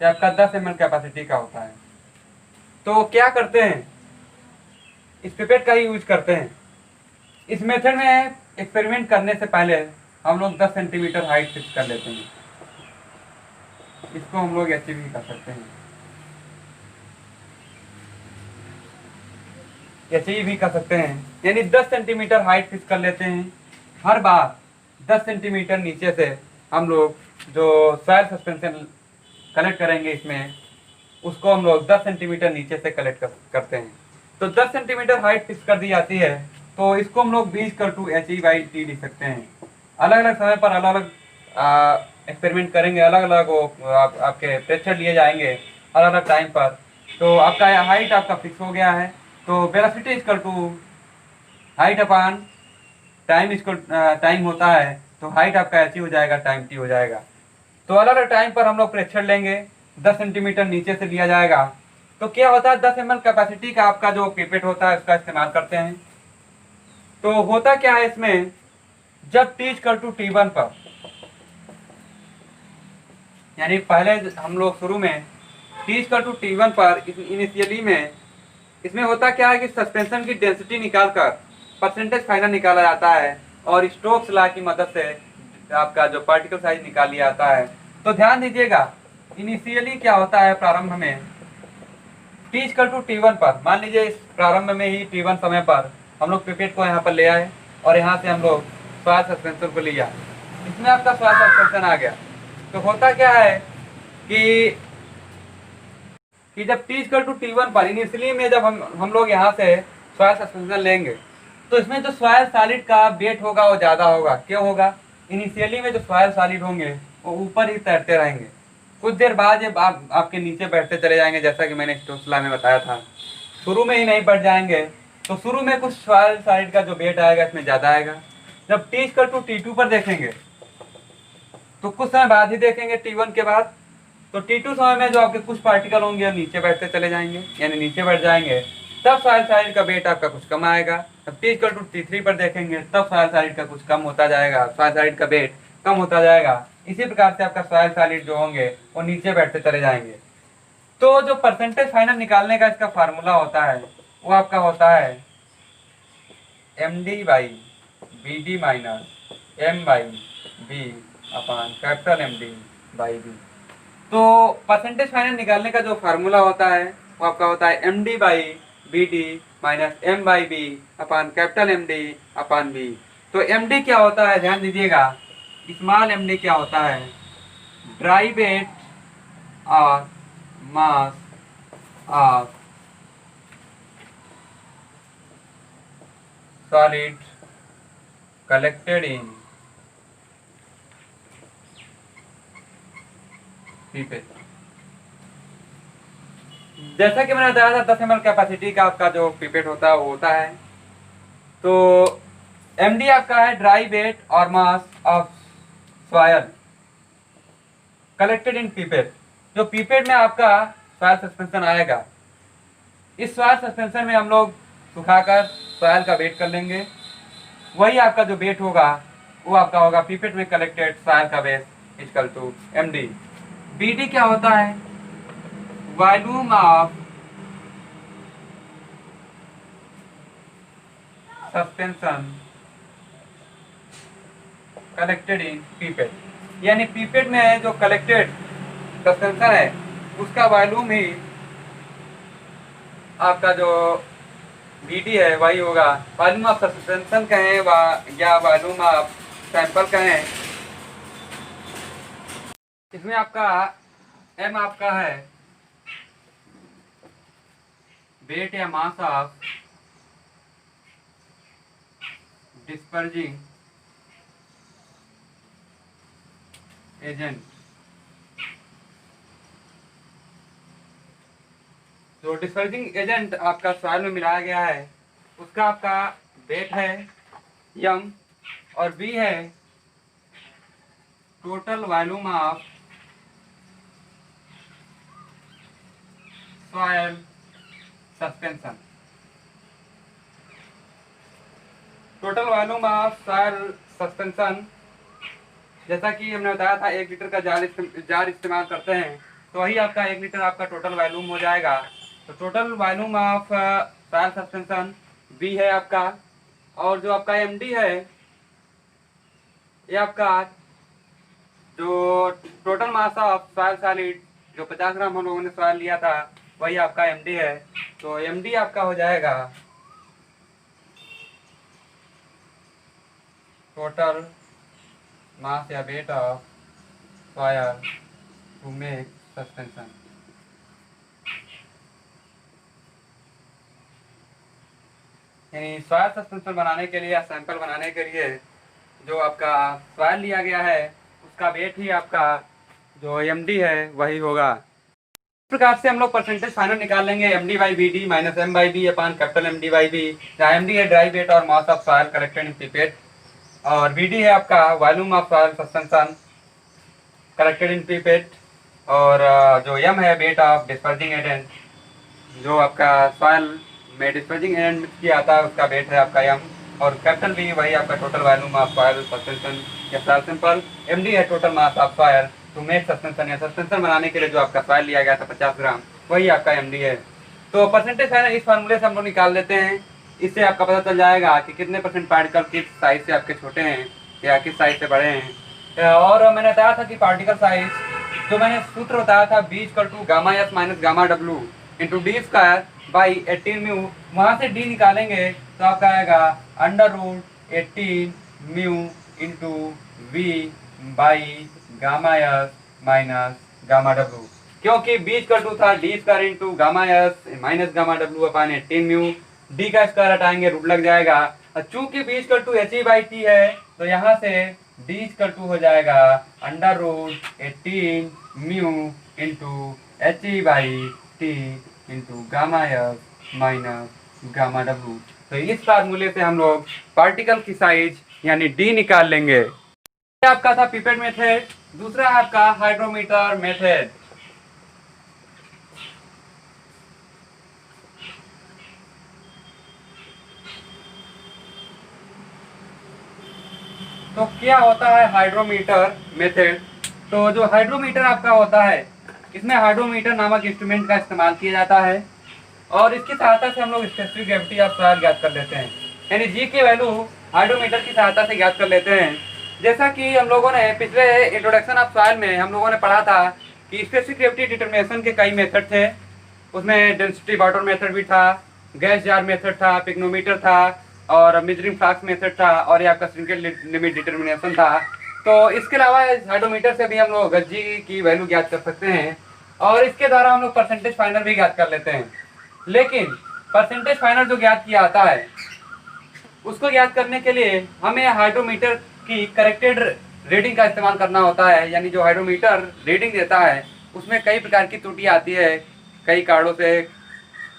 ये आपका 10 ml कैपेसिटी का होता है। तो क्या करते हैं, इस पिपेट का ही यूज करते हैं। इस मेथड में एक्सपेरिमेंट करने से पहले हम लोग 10 सेंटीमीटर हाइट फिक्स कर लेते हैं। इसको हम लोग अचीव भी कर सकते हैं, अचीव भी कर सकते हैं, यानी 10 सेंटीमीटर हाइट फिक्स कर लेते हैं। हर बार 10 सेंटीमीटर नीचे से हम लोग जो सॉइल सस्पेंशन कलेक्ट करेंगे इसमें, उसको हम लोग 10 सेंटीमीटर नीचे से कलेक्ट करते हैं। तो 10 सेंटीमीटर हाइट फिक्स कर दी जाती है, तो इसको हम लोग V/HE/T लिख सकते हैं। अलग अलग समय पर अलग अलग एक्सपेरिमेंट करेंगे, अलग अलग आपके प्रेशर लिए जाएंगे अलग अलग टाइम पर। तो आपका हाइट आपका फिक्स हो गया है। तो velocity equal to height upon time equal time होता है, तो हाइट आपका h हो जाएगा, टाइम t हो जाएगा। तो अलग अलग टाइम पर हम लोग प्रेशर लेंगे, 10 सेंटीमीटर नीचे से लिया जाएगा। तो क्या होता है, 10 ml कैपेसिटी का आपका जो पिपेट होता है उसका इस्तेमाल करते हैं। तो होता क्या है इसमें, जब t इक्वल टू T1 पर, यानी पहले हम लोग शुरू में t इक्वल टू T1 पर इनिशियली में इसमें होता क्या है कि सस्पेंशन की डेंसिटी निकालकर परसेंटेज फाइनल निकाला जाता है और स्टोक्स लॉ की मदद से आपका जो पार्टिकल साइज निकाल लिया जाता है। तो ध्यान दीजिएगा, इनिशियली क्या होता है, प्रारंभ में t इक्वल टू T1 पर, मान लीजिए इस प्रारंभ में ही T1 समय पर हम लोग पिपेट को यहाँ पर ले आए और यहाँ से हम लोग सॉइल सस्पेंशन को लिया, इसमें आपका सॉइल सस्पेंशन आ गया। तो होता क्या है कि जब t इक्वल टू T1 पर इनिशियली में जब हम लोग यहाँ से सॉइल सस्पेंशन लेंगे, तो इसमें जो सॉइल सॉलिड का वेट होगा वो ज़्यादा होगा। क्यों होगा, इनिशियली में जो सॉइल सॉलिड होंगे वो ऊपर ही तैरते रहेंगे, कुछ देर बाद जब आपके नीचे बैठते चले जाएंगे, जैसा कि मैंने स्टोक्स लॉ में बताया था। शुरू में ही नहीं बढ़ जाएंगे, तो शुरू में कुछ सॉइल सॉलिड का जो वेट आएगा इसमें ज़्यादा आएगा। जब t इक्वल टू T2 पर देखेंगे, तो कुछ समय बाद ही देखेंगे T1 के बाद, तो T2 समय में जो आपके कुछ पार्टिकल होंगे नीचे बैठते चले जाएंगे, यानी नीचे बैठ जाएंगे, तब सॉइल सॉलिड का वेट आपका कुछ कम आएगा। जब t इक्वल टू T3 पर देखेंगे, तब सॉइल सॉलिड का कुछ कम होता जाएगा, सॉइल सॉलिड का वेट कम होता जाएगा। इसी प्रकार से आपका सॉइल सॉलिड जो होंगे वो नीचे बैठते चले जाएंगे। तो जो परसेंटेज फाइनल निकालने का इसका फार्मूला होता है वो आपका होता है MD/BD माइनस M/B अपान कैपिटल MD/B। तो परसेंटेज फाइनल निकालने का जो फार्मूला होता है वो आपका होता है MD/BD माइनस M/B अपान कैपिटल MD अपान B। तो MD क्या होता है, ध्यान दीजिएगा, स्मॉल MD क्या होता है, ड्राई वेट और mass of solid collected in pipette. जैसा कि मैंने बताया था 10 ml कैपेसिटी का आपका जो पिपेट होता है वो होता है। तो MD आपका है ड्राई वेट और mass of soil collected in pipette. जो पिपेट में आपका सॉयल सस्पेंशन आएगा, इस सॉयल सस्पेंशन में हम लोग सुखाकर सॉयल का वेट कर लेंगे, वही आपका जो वेट होगा वो आपका होगा पिपेट में कलेक्टेड सॉयल का weight equal to MD। BD क्या होता है, volume of suspension collected in pipette, यानी पीपेट में जो कलेक्टेड सस्पेंशन है उसका वॉल्यूम ही आपका जो BD है वही होगा। वॉल्यूम ऑफ सस्पेंशन कहें या वॉल्यूम ऑफ सैंपल कहें, इसमें आपका M आपका है वेट या मास ऑफ डिस्पर्जिंग एजेंट। जो डिस्पर्जिंग एजेंट आपका सॉइल में मिलाया गया है उसका आपका वेट है M और V है total volume of soil suspension. Total volume of soil suspension, जैसा कि हमने बताया था 1 लीटर का जार इस्तेमाल करते हैं, तो वही आपका 1 लीटर आपका टोटल वॉल्यूम हो जाएगा। तो total volume of soil suspension V है आपका और जो आपका एमडी है, ये आपका जो total mass of soil solid जो 50 ग्राम हम लोगों ने सॉइल लिया था, वही आपका एमडी है। तो एमडी आपका हो जाएगा टोटल मास या weight of soil to make suspension. यानी सॉइल सस्पेंशन बनाने के लिए या सैंपल बनाने के लिए जो आपका सॉइल लिया गया है उसका वेट ही आपका जो एमडी है वही होगा। इस प्रकार से हम लोग परसेंटेज फाइनल निकाल लेंगे, MD by B D minus M by B upon capital MD by B, जहाँ एमडी है ड्राई वेट और mass of soil collected in pipette, और बीडी है आपका volume of soil suspension collected in pipette, और जो एम है weight of डिस्पर्जिंग agent, जो आपका सॉइल में डिस्पर्जिंग एजेंट किया आता है उसका वेट है आपका एम, और कैपिटल बी वही आपका total volume of soil suspension या सॉइल सिंपल, एमडी है total mass of soil to make suspension या सस्पेंशन बनाने के लिए जो आपका सॉइल लिया गया था 50 ग्राम, वही आपका एमडी है। तो परसेंटेज है ना, इस फार्मूले से हम लोग निकाल लेते हैं। इससे आपका पता चल जाएगा कि कितने परसेंट पार्टिकल किस साइज से आपके छोटे हैं या किस साइज से बड़े हैं। और मैंने बताया था कि पार्टिकल साइज जो मैंने सूत्र बताया था b equal to gamma S minus gamma डब्ल्यू into d square by 18 mu, वहाँ से डी निकालेंगे तो आपका आएगा under root 18 mu into v by gamma S minus gamma डब्ल्यू, क्योंकि बी इक्वल टू था d square into gamma S minus gamma W upon 18 mu, d का स्क्वायर हटाएंगे रूट लग जाएगा। चूंकि b equal to h E by t है तो यहाँ से डी इक्वल टू हो जाएगा under root 18 mu into H E by T into gamma S minus gamma W. तो इस फार्मूले से हम लोग पार्टिकल की साइज यानी डी निकाल लेंगे। ये आपका था पिपेट मेथड, दूसरा है आपका हाइड्रोमीटर मेथड। तो क्या होता है हाइड्रोमीटर मेथड? तो जो हाइड्रोमीटर आपका होता है, इसमें हाइड्रोमीटर नामक इंस्ट्रूमेंट का इस्तेमाल किया जाता है और इसकी सहायता से हम लोग स्पेसिफिक ग्रेविटी ऑफ सॉइल ज्ञात कर लेते हैं, यानी जी की वैल्यू हाइड्रोमीटर की सहायता से ज्ञात कर लेते हैं। जैसा कि हम लोगों ने पिछले इंट्रोडक्शन ऑफ सॉइल में हम लोगों ने पढ़ा था कि स्पेसिफिक ग्रेविटी डिटर्मिनेशन के कई मेथड थे, उसमें डेंसिटी वाटर मेथड भी था, गैस जार मेथड था, पिग्नोमीटर था और मेजरिंग फ्लास्क मेथड था, और ये आपका श्रिंकेज लिमिट डिटर्मिनेशन था। तो इसके अलावा हाइड्रोमीटर से भी हम लोग जी की वैल्यू ज्ञात कर सकते हैं और इसके द्वारा हम लोग परसेंटेज फाइनल भी ज्ञात कर लेते हैं। लेकिन परसेंटेज फाइनल जो ज्ञात किया आता है उसको ज्ञात करने के लिए हमें हाइड्रोमीटर की करेक्टेड रीडिंग का इस्तेमाल करना होता है, यानी जो हाइड्रोमीटर रीडिंग देता है उसमें कई प्रकार की त्रुटियाँ आती है, कई कारणों से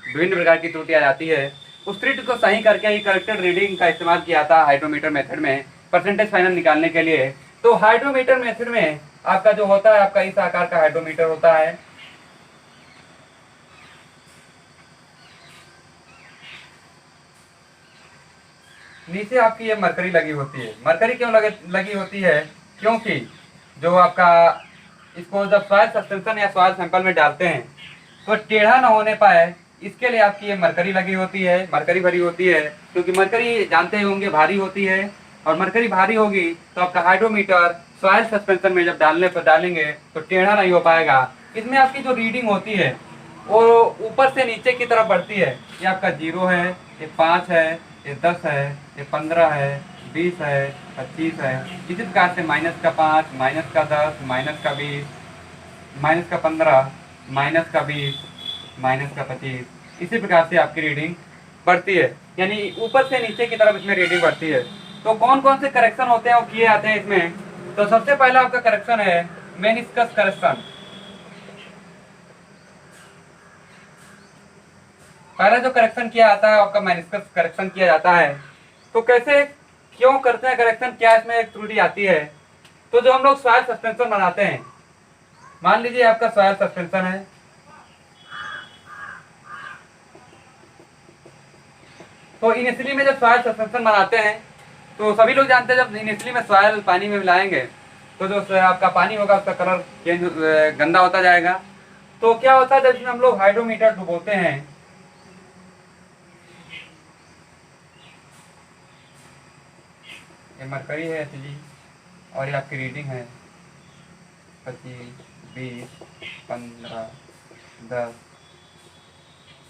विभिन्न प्रकार की त्रुटियाँ आती है। उस त्रुटि को सही करके ही करेक्टेड रीडिंग का इस्तेमाल किया था हाइड्रोमीटर मेथड में परसेंटेज फाइनल निकालने के लिए। तो हाइड्रोमीटर मेथड में आपका जो होता है आपका इस आकार का हाइड्रोमीटर होता है। नीचे आपकी ये मरकरी लगी होती है। मरकरी क्यों लगी होती है? क्योंकि जो आपका इसको जब सॉइल सस्पेंशन या सॉइल सैंपल में डालते हैं तो टेढ़ा ना होने पाए, इसके लिए आपकी ये मरकरी लगी होती है, मरकरी भरी होती है, क्योंकि मरकरी जानते होंगे भारी होती है और मरकरी भारी होगी तो आपका हाइड्रोमीटर सॉइल सस्पेंशन में जब डालेंगे तो टेढ़ा नहीं हो पाएगा। इसमें आपकी जो रीडिंग होती है वो ऊपर से नीचे की तरफ बढ़ती है। ये आपका 0 है, ये 5 है, ये 10 है, ये 15 है, 20 है, 25 है, इसी प्रकार से -5, -10, -20, -15, -20, -25, इसी प्रकार से आपकी रीडिंग बढ़ती है, यानी ऊपर से नीचे की तरफ इसमें रीडिंग बढ़ती है। तो कौन कौन से करेक्शन होते हैं वो किए जाते हैं इसमें? तो सबसे पहला आपका करेक्शन है मेनिस्कस करेक्शन। पहला जो करेक्शन किया जाता है आपका मेनिस्कस करेक्शन किया जाता है। तो कैसे क्यों करते हैं करेक्शन, क्या इसमें एक त्रुटि आती है? तो जो हम लोग सॉइल सस्पेंशन बनाते हैं, मान लीजिए आपका सॉइल सस्पेंशन है, तो इनिशियली में जब सॉइल सस्पेंशन बनाते हैं तो सभी लोग जानते हैं जब इनिशियली में सॉइल पानी में मिलाएंगे तो जो आपका पानी होगा उसका कलर चेंज गंदा होता जाएगा। तो क्या होता है जब इसमें हम लोग हाइड्रोमीटर डुबोते हैं ये मरकरी है जी, और ये आपकी रीडिंग है 25, 20, 15, 10,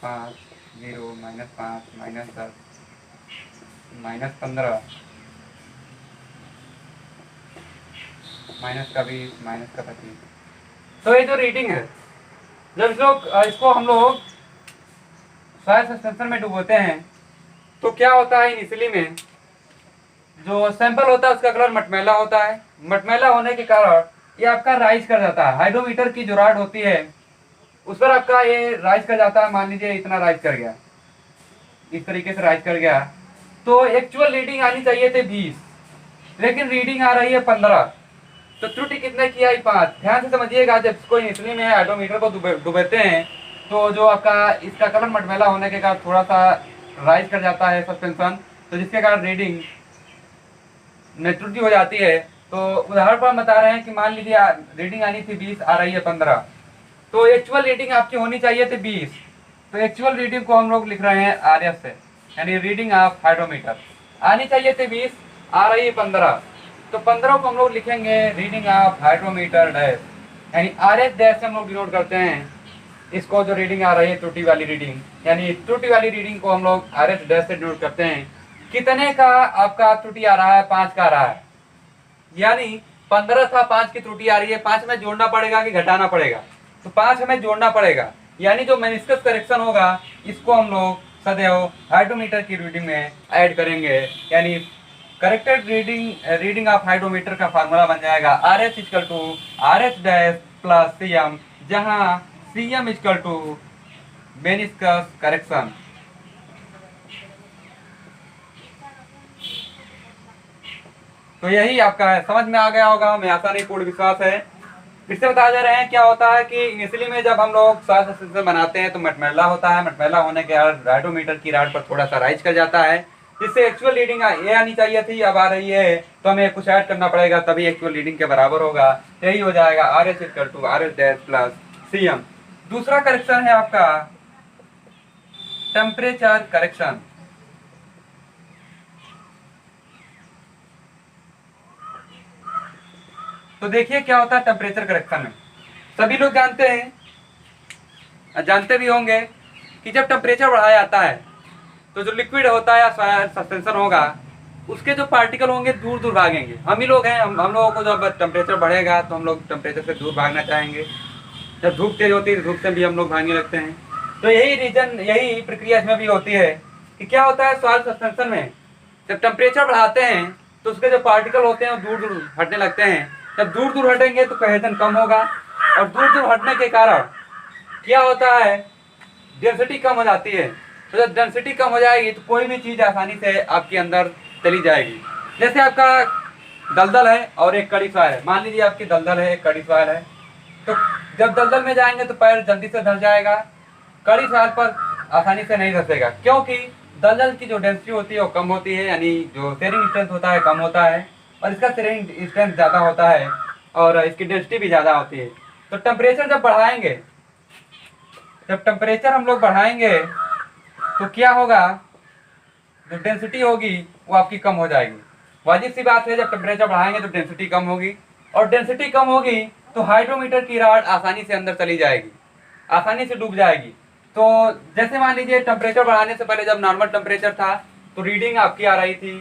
5, 0, -5, -10, -15, -20, -25। तो ये जो रीडिंग है, जब इसको हम लोग सॉइल सस्पेंशन में डुबोते हैं तो क्या होता है, इनिशियली में जो सैंपल होता है उसका कलर मटमैला होता है। मटमैला होने के कारण ये आपका राइज कर जाता है। हाइड्रोमीटर की जो रॉड होती है उस पर आपका ये राइज कर जाता है। मान लीजिए इतना राइज कर गया, इस तरीके से राइज कर गया, तो एक्चुअल रीडिंग आनी चाहिए थे 20, लेकिन रीडिंग आ रही है 15। तो त्रुटि कितने की आई? 5। ध्यान से समझिएगा, जब इसको इनिशियली में हाइड्रोमीटर को डुबाते हैं तो जो आपका इसका कलर मटमैला होने के कारण थोड़ा सा राइज कर जाता है सस्पेंशन, तो जिसके कारण रीडिंग में त्रुटि हो जाती है। तो उदाहरण पर हम बता रहे हैं कि मान लीजिए रीडिंग आनी थी 20, आ रही है 15, तो एक्चुअल रीडिंग आपकी होनी चाहिए थी 20। तो एक्चुअल रीडिंग को हम लोग लिख रहे हैं RS से, यानी रीडिंग ऑफ हाइड्रोमीटर आनी चाहिए थी 20, आ रही है 15। तो 15 को हम लोग लिखेंगे रीडिंग ऑफ हाइड्रोमीटर डैश, यानी RS डैश से हम लोग डिनोट करते हैं इसको, जो रीडिंग आ रही है त्रुटि वाली रीडिंग, यानी त्रुटि वाली रीडिंग को हम लोग RS डैश से डिनोट करते हैं। कितने का आपका त्रुटि आ रहा है? 5 का आ रहा है, यानी 15 था, 5 की त्रुटि आ रही है। 5 में जोड़ना पड़ेगा कि घटाना पड़ेगा? तो 5 हमें जोड़ना पड़ेगा, यानी जो मेनिस्कस करेक्शन होगा इसको हम लोग सदैव हाइड्रोमीटर की रीडिंग में ऐड करेंगे, यानी करेक्टेड रीडिंग ऑफ हाइड्रोमीटर का फार्मूला बन जाएगा RS equal to RS dash plus CM, जहां CM equal to meniscus correction. तो यही आपका है, समझ में आ गया होगा, मैं आशा नहीं, पूर्ण विश्वास है। इससे बता दे रहे हैं क्या होता है कि इनिशियली में जब हम लोग सॉइल सस्पेंशन बनाते हैं तो मटमैला होता है। मटमैला होने के कारण हाइड्रोमीटर की रॉड पर थोड़ा सा राइज कर जाता है, जिससे एक्चुअल रीडिंग ये आनी चाहिए थी, अब आ रही है, तो हमें कुछ ऐड करना पड़ेगा तभी एक्चुअल रीडिंग के बराबर होगा। यही हो जाएगा RS equal to RS dash plus CM। दूसरा करेक्शन है आपका टेम्परेचर करेक्शन। तो देखिए क्या होता है टेम्परेचर करेक्शन में। सभी लोग जानते भी होंगे कि जब टेम्परेचर बढ़ाया जाता है तो जो लिक्विड होता है या सस्पेंशन होगा उसके जो पार्टिकल होंगे दूर दूर भागेंगे। हम ही लोग हैं, हम लोगों को जब टेम्परेचर बढ़ेगा तो हम लोग टेम्परेचर से दूर भागना चाहेंगे। जब धूप तेज होती है तो धूप से भी हम लोग भागने लगते हैं। तो यही प्रक्रिया इसमें भी होती है कि क्या होता है सॉइल सस्पेंशन में, जब टेम्परेचर बढ़ाते हैं तो उसके जो पार्टिकल होते हैं वो दूर दूर हटने लगते हैं। जब दूर दूर हटेंगे तो कोहेजन कम होगा, और दूर दूर हटने के कारण क्या होता है, डेंसिटी कम हो जाती है। तो जब डेंसिटी कम हो जाएगी तो कोई भी चीज़ आसानी से आपके अंदर चली जाएगी। जैसे आपका दलदल है और एक कड़ी सॉइल है, मान लीजिए आपकी दलदल है, एक कड़ी सॉइल है, तो जब दलदल में जाएंगे तो पैर जल्दी से धंस जाएगा, कड़ी सॉइल पर आसानी से नहीं धंसेगा, क्योंकि दलदल की जो डेंसिटी होती है वो कम होती है, यानी जो शेयरिंग स्ट्रेंथ होता है कम होता है, और इसका शेयरिंग स्ट्रेंथ ज़्यादा होता है और इसकी डेंसिटी भी ज़्यादा होती है। तो टेम्परेचर जब टेम्परेचर हम लोग बढ़ाएंगे तो क्या होगा, जो डेंसिटी होगी वो आपकी कम हो जाएगी। वाजिब सी बात है, जब टेम्परेचर बढ़ाएंगे तो डेंसिटी कम होगी, और डेंसिटी कम होगी तो हाइड्रोमीटर की रॉड आसानी से अंदर चली जाएगी, आसानी से डूब जाएगी। तो जैसे मान लीजिए टेम्परेचर बढ़ाने से पहले जब नॉर्मल टेम्परेचर था तो रीडिंग आपकी आ रही थी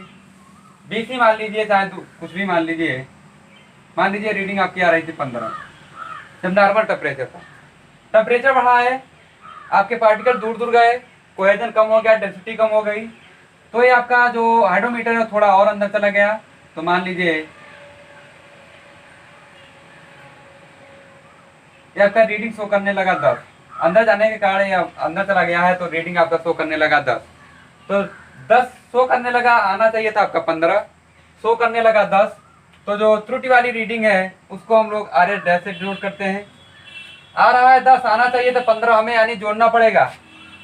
20 ही मान लीजिए, चाहे कुछ भी मान लीजिए रीडिंग आपकी आ रही थी 15 जब नॉर्मल टेम्परेचर था। टेम्परेचर बढ़ा है, आपके पार्टिकल दूर दूर गए, कोहेजन कम हो गया, डेंसिटी कम हो गई, तो ये आपका जो हाइड्रोमीटर है थोड़ा और अंदर चला गया। तो मान लीजिए ये आपका रीडिंग शो करने लगा 10, अंदर जाने के कारण ये अंदर चला गया है तो रीडिंग आपका शो करने लगा 10। तो 10 शो करने लगा, आना चाहिए था आपका 15, शो करने लगा 10। तो जो त्रुटि वाली रीडिंग है उसको हम लोग RS डैश से डिनोट करते हैं। आ रहा है 10, आना चाहिए था 15, हमें यानी जोड़ना पड़ेगा,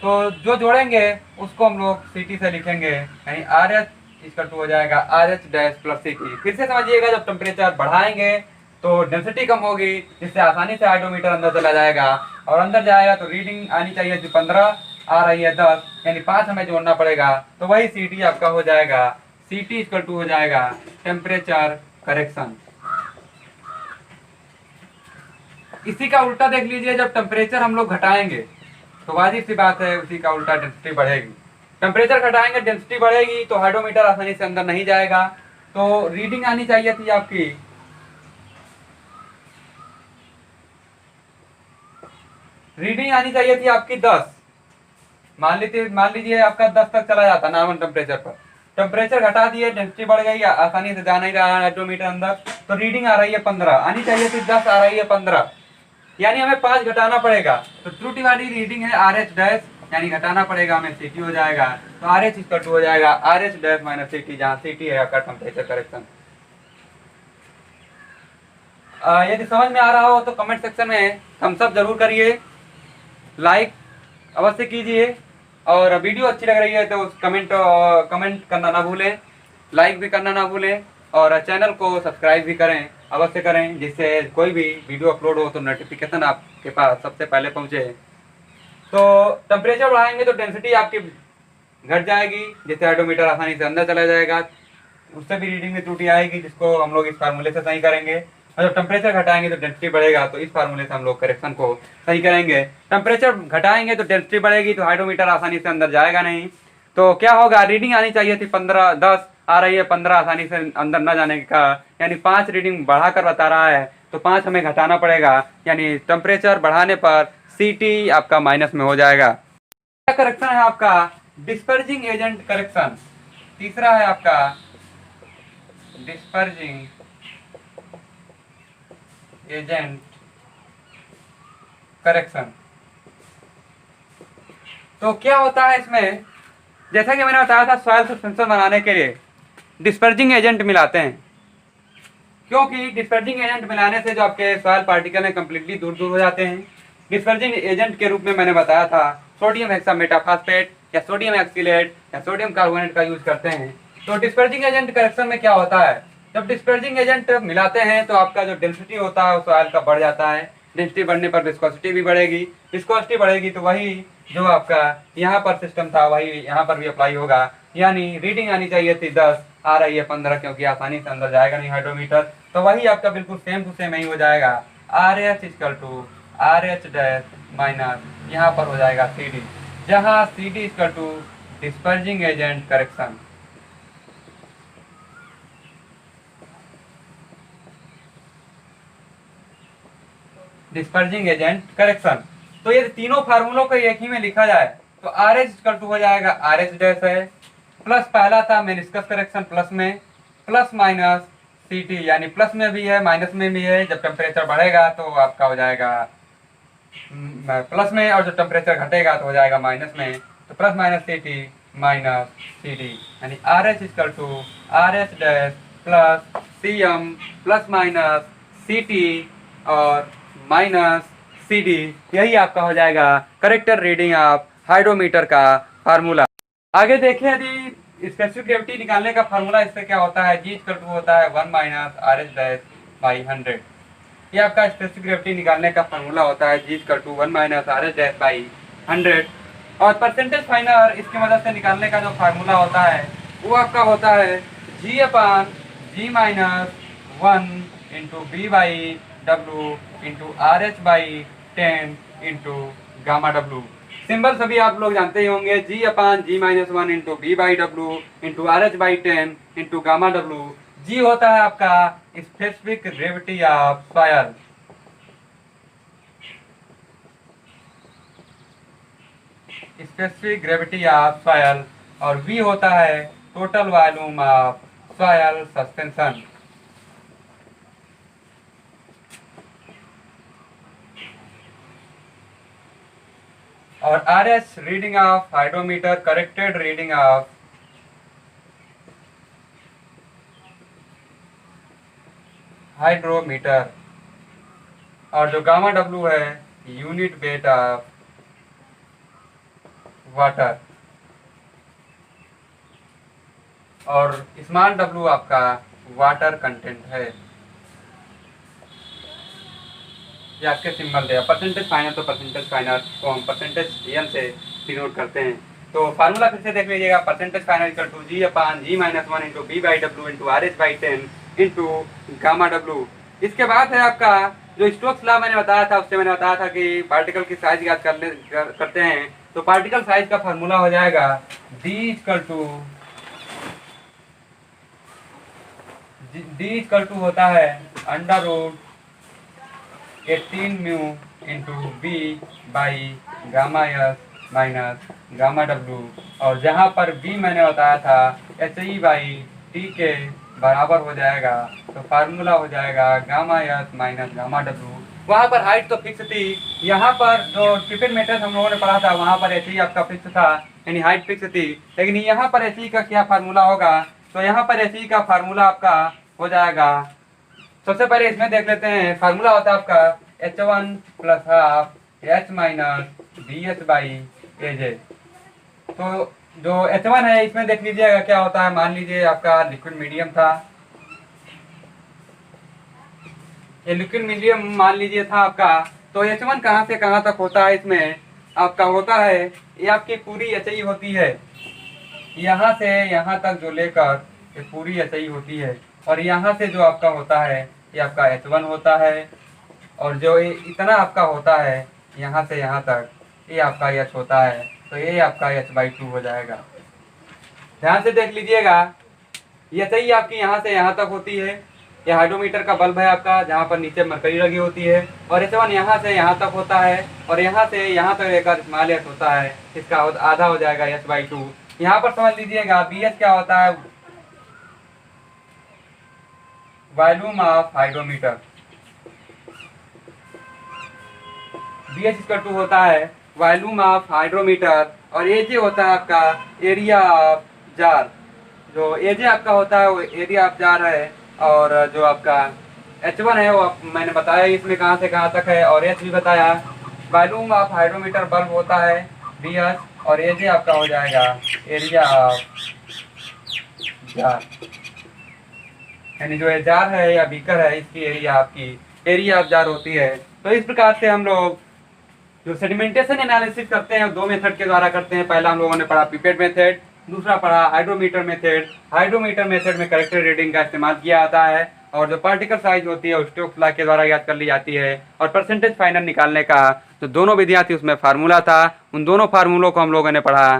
तो जो जोड़ेंगे उसको हम लोग CT से लिखेंगे, यानी RS इसका 2 हो जाएगा RH डैश प्लस CT। फिर से समझिएगा, जब टेम्परेचर बढ़ाएंगे तो डेंसिटी कम होगी, जिससे आसानी से हाइड्रोमीटर अंदर चला जाएगा, और अंदर जाएगा तो रीडिंग आनी चाहिए थी 15, आ रही है 10, यानी 5 हमें जोड़ना पड़ेगा, तो वही CT आपका हो जाएगा CT इक्वल टू हो जाएगा टेम्परेचर करेक्शन। इसी का उल्टा देख लीजिए, जब टेम्परेचर हम लोग घटाएंगे तो वाजिब सी बात है उसी का उल्टा डेंसिटी बढ़ेगी। टेम्परेचर घटाएंगे डेंसिटी बढ़ेगी तो हाइड्रोमीटर आसानी से अंदर नहीं जाएगा। तो रीडिंग आनी चाहिए थी आपकी, रीडिंग आनी चाहिए थी आपकी 10। मान लीजिए आपका 10 तक चला जाता नॉर्मल टेम्परेचर पर, टेम्परेचर घटा दिए, डेंसिटी बढ़ गई, आसानी से जा नहीं रहा है हाइड्रोमीटर अंदर, तो रीडिंग आ रही है 15। आनी चाहिए थी 10, आ रही है 15, यानी हमें 5 घटाना पड़ेगा। तो त्रुटि वाली रीडिंग है RH डैश, यानी घटाना पड़ेगा हमें, CT हो जाएगा। तो RH इक्वल टू हो जाएगा RH डैश माइनस CT, जहाँ CT है आपका टेम्परेचर करेक्शन। यदि समझ में आ रहा हो तो कमेंट सेक्शन में थम्स अप जरूर करिए, लाइक अवश्य कीजिए, और वीडियो अच्छी लग रही है तो कमेंट करना ना भूलें, लाइक भी करना ना भूलें, और चैनल को सब्सक्राइब भी करें, अवश्य करें, जिससे कोई भी वीडियो अपलोड हो तो नोटिफिकेशन आपके पास सबसे पहले पहुंचे। तो टेम्परेचर बढ़ाएंगे तो डेंसिटी आपकी घट जाएगी, जिससे हाइड्रोमीटर आसानी से अंदर चला जाएगा, उससे भी रीडिंग में त्रुटि आएगी, जिसको हम लोग इस फार्मूले से सही करेंगे। और जब टेम्परेचर घटाएंगे तो डेंसिटी बढ़ेगा, तो इस फार्मूले से हम लोग करेक्शन को सही करेंगे। टेम्परेचर घटाएंगे तो डेंसिटी बढ़ेगी, तो हाइड्रोमीटर आसानी से अंदर जाएगा नहीं। तो क्या होगा, रीडिंग आनी चाहिए थी 15, 10 आ रही है 15, आसानी से अंदर न जाने का, यानी 5 रीडिंग बढ़ाकर बता रहा है, तो 5 हमें घटाना पड़ेगा, यानी टेम्परेचर बढ़ाने पर CT आपका माइनस में हो जाएगा। करेक्शन है आपका डिस्पर्जिंग एजेंट करेक्शन। तीसरा है आपका डिस्पर्जिंग एजेंट करेक्शन। तो क्या होता है इसमें, जैसा कि मैंने बताया था, सॉइल सस्पेंशन बनाने के लिए डिस्पर्जिंग एजेंट मिलाते हैं, क्योंकि डिस्पर्जिंग एजेंट मिलाने से जो आपके सॉइल पार्टिकल हैं कंप्लीटली दूर दूर हो जाते हैं। डिस्पर्जिंग एजेंट के रूप में मैंने बताया था सोडियम हेक्सामेटाफॉस्फेट या सोडियम एक्सिलेट या सोडियम कार्बोनेट का यूज करते हैं। तो डिस्पर्जिंग एजेंट करेक्शन में क्या होता है, जब डिस्पर्जिंग एजेंट मिलाते हैं तो आपका जो डेंसिटी होता है उस सॉइल का बढ़ जाता है। डेंसिटी बढ़ने पर विस्कोसिटी भी बढ़ेगी, विस्कोसिटी बढ़ेगी तो वही जो आपका यहाँ पर सिस्टम था वही यहाँ पर भी अप्लाई होगा, यानी रीडिंग आनी चाहिए थी 10, आ रही है 15, क्योंकि आसानी से अंदर जाएगा नहीं हाइड्रोमीटर, तो वही आपका बिल्कुल सेम टू सेम ही हो जाएगा। RH equal to RH dash minus यहाँ पर हो जाएगा CD, जहाँ CD equal to dispersing agent correction. Dispersing agent correction. तो ये तीनों फार्मूलों को एक ही में लिखा जाए तो RH इक्वल टू हो जाएगा RH डैश है, प्लस पहला था मेनिस्कस करेक्शन प्लस में, प्लस माइनस CT, यानी प्लस में भी है माइनस में भी है। जब टेम्परेचर बढ़ेगा तो आपका हो जाएगा प्लस में, और जब टेम्परेचर घटेगा तो हो जाएगा माइनस में। तो plus minus CT minus CD, यानी RH equal to RH dash plus CM plus minus CT और माइनस CD, यही आपका हो जाएगा करेक्टर रीडिंग ऑफ हाइड्रोमीटर का फार्मूला। आगे देखिए, यदि स्पेसिफिक ग्रेविटी निकालने का फार्मूला इससे क्या होता है, G इक्वल टू होता है 1 माइनस RH डैश बाई 100। ये आपका स्पेसिफिक ग्रेविटी निकालने का फार्मूला होता है G equal to 1 minus RH dash by 100। और परसेंटेज फाइनर इसकी मदद से निकालने का जो फार्मूला होता है वो आपका होता है G upon G minus 1 into B by W into RH by 10 into gamma W। Symbol सभी आप लोग जानते ही होंगे, G upon G minus 1 into B by W into RH by 10 into gamma W। G होता है आपका specific gravity of soil, specific gravity of soil, और V होता है total volume of soil suspension. और RH reading of hydrometer, corrected reading of hydrometer, और जो gamma W है यूनिट वेट ऑफ वाटर, और स्मॉल W आपका वाटर कंटेंट है। ये आपके सिंबल दिया, परसेंटेज फाइनल, तो परसेंटेज फाइनल को हम परसेंटेज n से डिनोट करते हैं। तो फार्मूला फिर से देख लीजिएगा, percentage final equal to G upon G minus one into B by W into R H by 10 into gamma W. इसके बाद है आपका जो स्टोक्स लॉ मैंने बताया था, उससे मैंने बताया था कि पार्टिकल की साइज याद करते हैं। तो पार्टिकल साइज का फार्मूला हो जाएगा डी इक्वल टू होता है under root 18 mu into B by gamma S minus gamma W, और जहाँ पर बी मैंने बताया था एच ई बाई टी के बराबर हो जाएगा। तो फार्मूला हो जाएगा gamma S minus gamma W. वहाँ पर हाइट तो फिक्स थी, यहाँ पर जो टिपिन मेथड हम लोगों ने पढ़ा था वहाँ पर एच ई आपका फिक्स था, यानी हाइट फिक्स थी। लेकिन यहाँ पर एच ई का क्या फार्मूला होगा, तो यहाँ पर एच ई का फार्मूला आपका हो जाएगा, सबसे पहले इसमें देख लेते हैं। फार्मूला होता है आपका H1 plus half H minus d h by a j. तो जो H1 है इसमें देख लीजिएगा क्या होता है। मान लीजिए आपका लिक्विड मीडियम था, ये लिक्विड मीडियम मान लीजिए था आपका। तो H1 कहाँ से कहाँ तक होता है, इसमें आपका होता है, ये आपकी पूरी HI होती है, यहाँ से यहाँ तक जो लेकर ये पूरी HI होती है, और यहाँ से जो आपका होता है ये आपका H1 होता है, और जो ये इतना आपका होता है यहाँ से यहाँ तक ये आपका H होता है। तो ये आपका H/2 हो जाएगा। ध्यान से देख लीजिएगा, ये HI आपकी यहाँ से यहाँ तक होती है, ये हाइड्रोमीटर का बल्ब है आपका जहाँ पर नीचे मरकरी लगी होती है, और H1 यहाँ से यहाँ तक होता है, और यहाँ से यहाँ तक लेकर स्मॉल h होता है, इसका आधा हो जाएगा H/2। यहाँ पर समझ लीजिएगा BH क्या होता है, volume of hydrometer. BH equal to होता है वॉल्यूम ऑफ हाइड्रोमीटर, और AJ होता है आपका एरिया ऑफ जार। जो AJ आपका होता है वो एरिया ऑफ जार है, और जो आपका H1 है वो मैंने बताया इसमें कहाँ से कहाँ तक है, और H भी बताया। वॉल्यूम ऑफ हाइड्रोमीटर बल्ब होता है BH, और AJ आपका हो जाएगा एरिया ऑफ जार, यानी जो ये जार है या बीकर है इसकी एरिया आपकी एरिया ऑफ जार होती है। तो इस प्रकार से हम लोग जो सेडिमेंटेशन एनालिसिस करते हैं दो मेथड के द्वारा करते हैं। पहला हम लोगों ने पढ़ा पिपेट मेथड, दूसरा पढ़ा हाइड्रोमीटर मेथड। हाइड्रोमीटर मेथड में करेक्टर रीडिंग का इस्तेमाल किया जाता है, और जो पार्टिकल साइज होती है स्टोक्स लॉ के द्वारा याद कर ली जाती है, और परसेंटेज फाइनल निकालने का जो दोनों विधियाँ थी उसमें फार्मूला था, उन दोनों फार्मूलों को हम लोगों ने पढ़ा।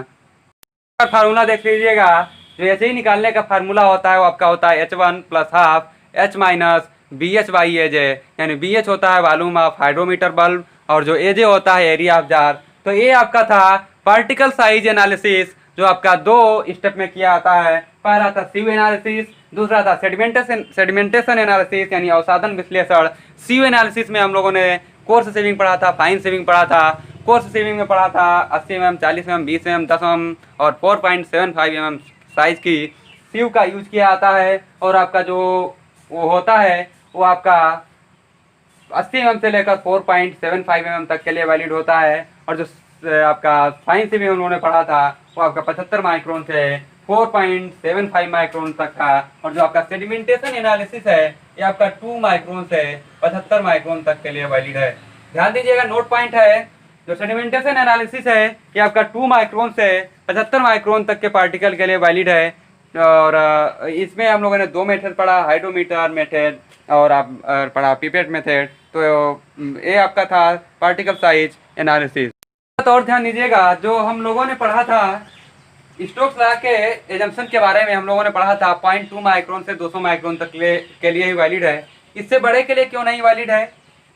फार्मूला देख लीजिएगा, जो ऐसे ही निकालने का फार्मूला होता है वो आपका होता है H1 plus half H minus BH by AJ, यानी BH होता है वॉल्यूम ऑफ हाइड्रोमीटर बल्ब, और जो AJ होता है एरिया ऑफ जार। तो ये आपका था पार्टिकल साइज एनालिसिस, जो आपका दो स्टेप में किया जाता है। पहला था सीव एनालिसिस, दूसरा था सेडिमेंटेशन एनालिसिस यानी अवसादन विश्लेषण। सीव एनालिसिस में हम लोगों ने कोर्स सेविंग पढ़ा था, फाइन सेविंग पढ़ा था। कोर्स सेविंग में पढ़ा था 80 mm, 40 mm, 20 mm, 10 mm और 4.75 mm साइज की सीव का यूज किया जाता है, और आपका जो वो होता है वो आपका 80 mm से लेकर 4.75 mm तक के लिए वैलिड होता है। और जो आपका साइंस में उन्होंने पढ़ा था वो आपका 75 माइक्रोन से 4.75 माइक्रोन तक का, और जो आपका सेडिमेंटेशन एनालिसिस है ये आपका 2 माइक्रोन से 75 माइक्रोन तक के लिए वैलिड है। ध्यान दीजिएगा, नोट पॉइंट है, जो सेडिमेंटेशन एनालिसिस है ये आपका 2 माइक्रोन से 75 माइक्रोन तक के पार्टिकल के लिए वैलिड है। और इसमें हम लोगों ने दो मेथड पढ़ा, हाइड्रोमीटर मेथड और आप पढ़ा पिपेट मेथड। तो ये आपका था पार्टिकल साइज एनालिसिस। और ध्यान दीजिएगा, जो हम लोगों ने पढ़ा था स्टोक्स लॉ के एजम्पशन के बारे में हम लोगों ने पढ़ा था 0.2 माइक्रोन से 200 माइक्रोन तक के लिए ही वैलिड है। इससे बड़े के लिए क्यों नहीं वैलिड है,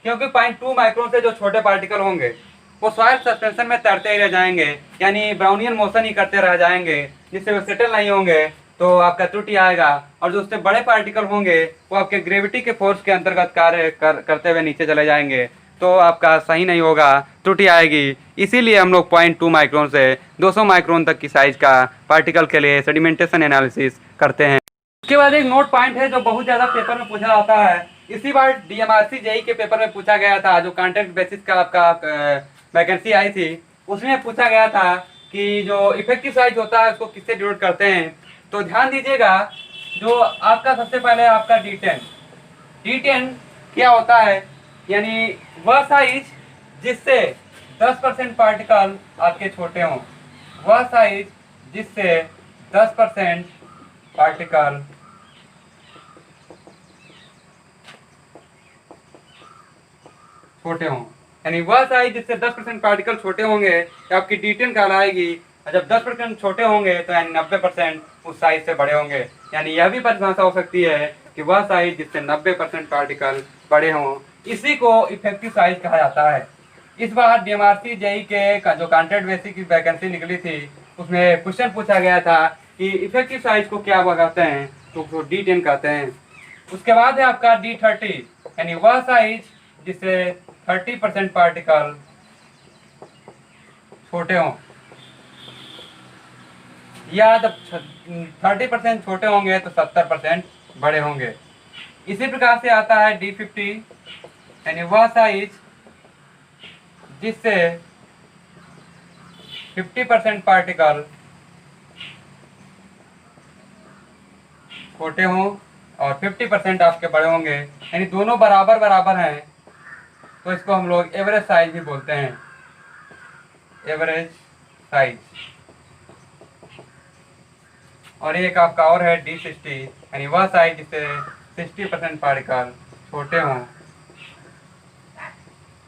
क्योंकि 0.2 माइक्रोन से जो छोटे पार्टिकल होंगे वो सॉइल सस्पेंशन में तैरते ही रह जाएंगे, यानी ब्राउनियन मोशन ही करते रह जाएंगे, जिससे वो सेटल नहीं होंगे, तो आपका त्रुटि आएगा। और जो उससे बड़े पार्टिकल होंगे वो आपके ग्रेविटी के फोर्स के अंतर्गत कार्य करते हुए नीचे चले जाएंगे, तो आपका सही नहीं होगा, त्रुटि आएगी। इसीलिए हम लोग 0.2 माइक्रोन से 200 माइक्रोन तक की साइज का पार्टिकल के लिए सेडिमेंटेशन एनालिसिस करते हैं। उसके बाद एक नोट पॉइंट है जो बहुत ज़्यादा पेपर में पूछा जाता है, इसी बार DMRC JEE के पेपर में पूछा गया था, जो कॉन्ट्रैक्ट बेसिस का आपका वैकेंसी आई थी उसमें पूछा गया था कि जो इफेक्टिव साइज होता है उसको किससे डिनोट करते हैं। तो ध्यान दीजिएगा, जो आपका सबसे पहले आपका D10 क्या होता है, यानी वह साइज जिससे 10% पार्टिकल आपके छोटे हों, वह साइज जिससे 10% पार्टिकल छोटे हों, यानी वह साइज जिससे 10% पार्टिकल छोटे होंगे तो आपकी D10 कहलाएगी। और जब 10% छोटे होंगे तो यानी 90% उस साइज से बड़े होंगे। यानी यह भी परिभाषा हो सकती है कि वह साइज जिससे 90% पार्टिकल बड़े हों, इसी को इफेक्टिव साइज कहा जाता है। इस बार DMRC जेई के का जो कॉन्ट्रैक्ट बेसिक की वैकेंसी निकली थी उसमें क्वेश्चन पूछा गया था कि इफेक्टिव साइज को क्या कहते हैं, तो उसको D10 कहते हैं। उसके बाद है आपका D30, यानी वह साइज जिससे 30% पार्टिकल छोटे हों, या जब 30% छोटे होंगे तो 70% बड़े होंगे। इसी प्रकार से आता है D50, यानी वह साइज जिससे 50% पार्टिकल छोटे हों और 50% आपके बड़े होंगे, यानी दोनों बराबर बराबर हैं, तो इसको हम लोग एवरेज साइज भी बोलते हैं, एवरेज साइज। और एक आपका और है D60, यानी वह साइज जिससे 60% पार्टिकल छोटे हों,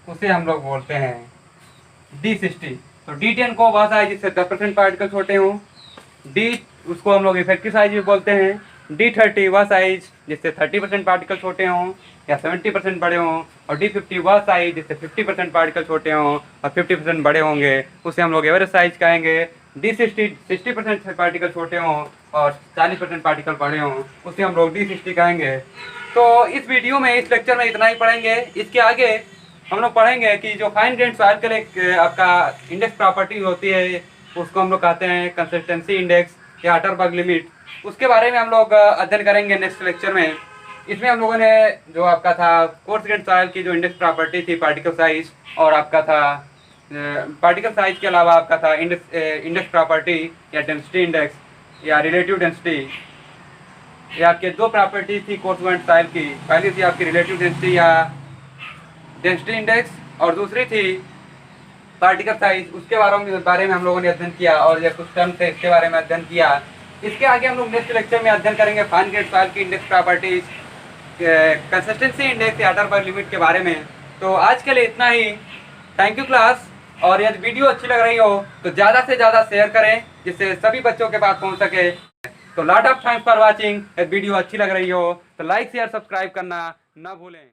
उसे हम लोग बोलते हैं D60। तो D10 को वह साइज जिससे 10% पार्टिकल छोटे हों, उसको हम लोग इफेक्टिव साइज भी बोलते हैं। D30 वह साइज जिससे 30% पार्टिकल छोटे हों या 70% बड़े हों, और D50 वह साइज जिससे 50% पार्टिकल छोटे हों और 50% बड़े होंगे, उसे हम लोग एवरेज साइज कहेंगे। D60 60% पार्टिकल छोटे हों और 40% पार्टिकल बड़े हों, उसे हम लोग D60 कहेंगे। तो इस वीडियो में, इस लेक्चर में इतना ही पढ़ेंगे। इसके आगे हम लोग पढ़ेंगे कि जो फाइन ग्रेड सॉइल के लिए आपका इंडेक्स प्रॉपर्टी होती है, उसको हम लोग कहते हैं कंसिस्टेंसी इंडेक्स या अटरबर्ग लिमिट। उसके बारे में हम लोग अध्ययन करेंगे नेक्स्ट लेक्चर में। इसमें हम लोगों ने जो आपका था कोर्स ग्रेड सॉइल की जो इंडेक्स प्रॉपर्टी थी पार्टिकल साइज, और आपका था पार्टिकल साइज के अलावा आपका था इंडेक्स प्रॉपर्टी या डेंसिटी इंडेक्स या रिलेटिव डेंसिटी। ये आपके दो प्रॉपर्टी थी कोर्स ग्रेड सॉइल की। पहली थी आपकी रिलेटिव डेंसिटी या डेंसिटी इंडेक्स, और दूसरी थी पार्टिकल साइज। उसके बारे में हम लोगों ने अध्ययन किया, और ये कुछ टर्म थे इसके बारे में अध्ययन किया। इसके आगे हम लोग नेक्स्ट लेक्चर में अध्ययन करेंगे फाइन ग्रेड सॉइल की इंडेक्स प्रॉपर्टीज, कंसिस्टेंसी इंडेक्स या अटरबर्ग लिमिट के बारे में। तो आज के लिए इतना ही। Thank you class. और यदि वीडियो अच्छी लग रही हो तो ज़्यादा से ज़्यादा शेयर करें जिससे सभी बच्चों के पास पहुंच सके। तो lot of thanks for watching. यदि वीडियो अच्छी लग रही हो तो लाइक शेयर सब्सक्राइब करना ना भूलें।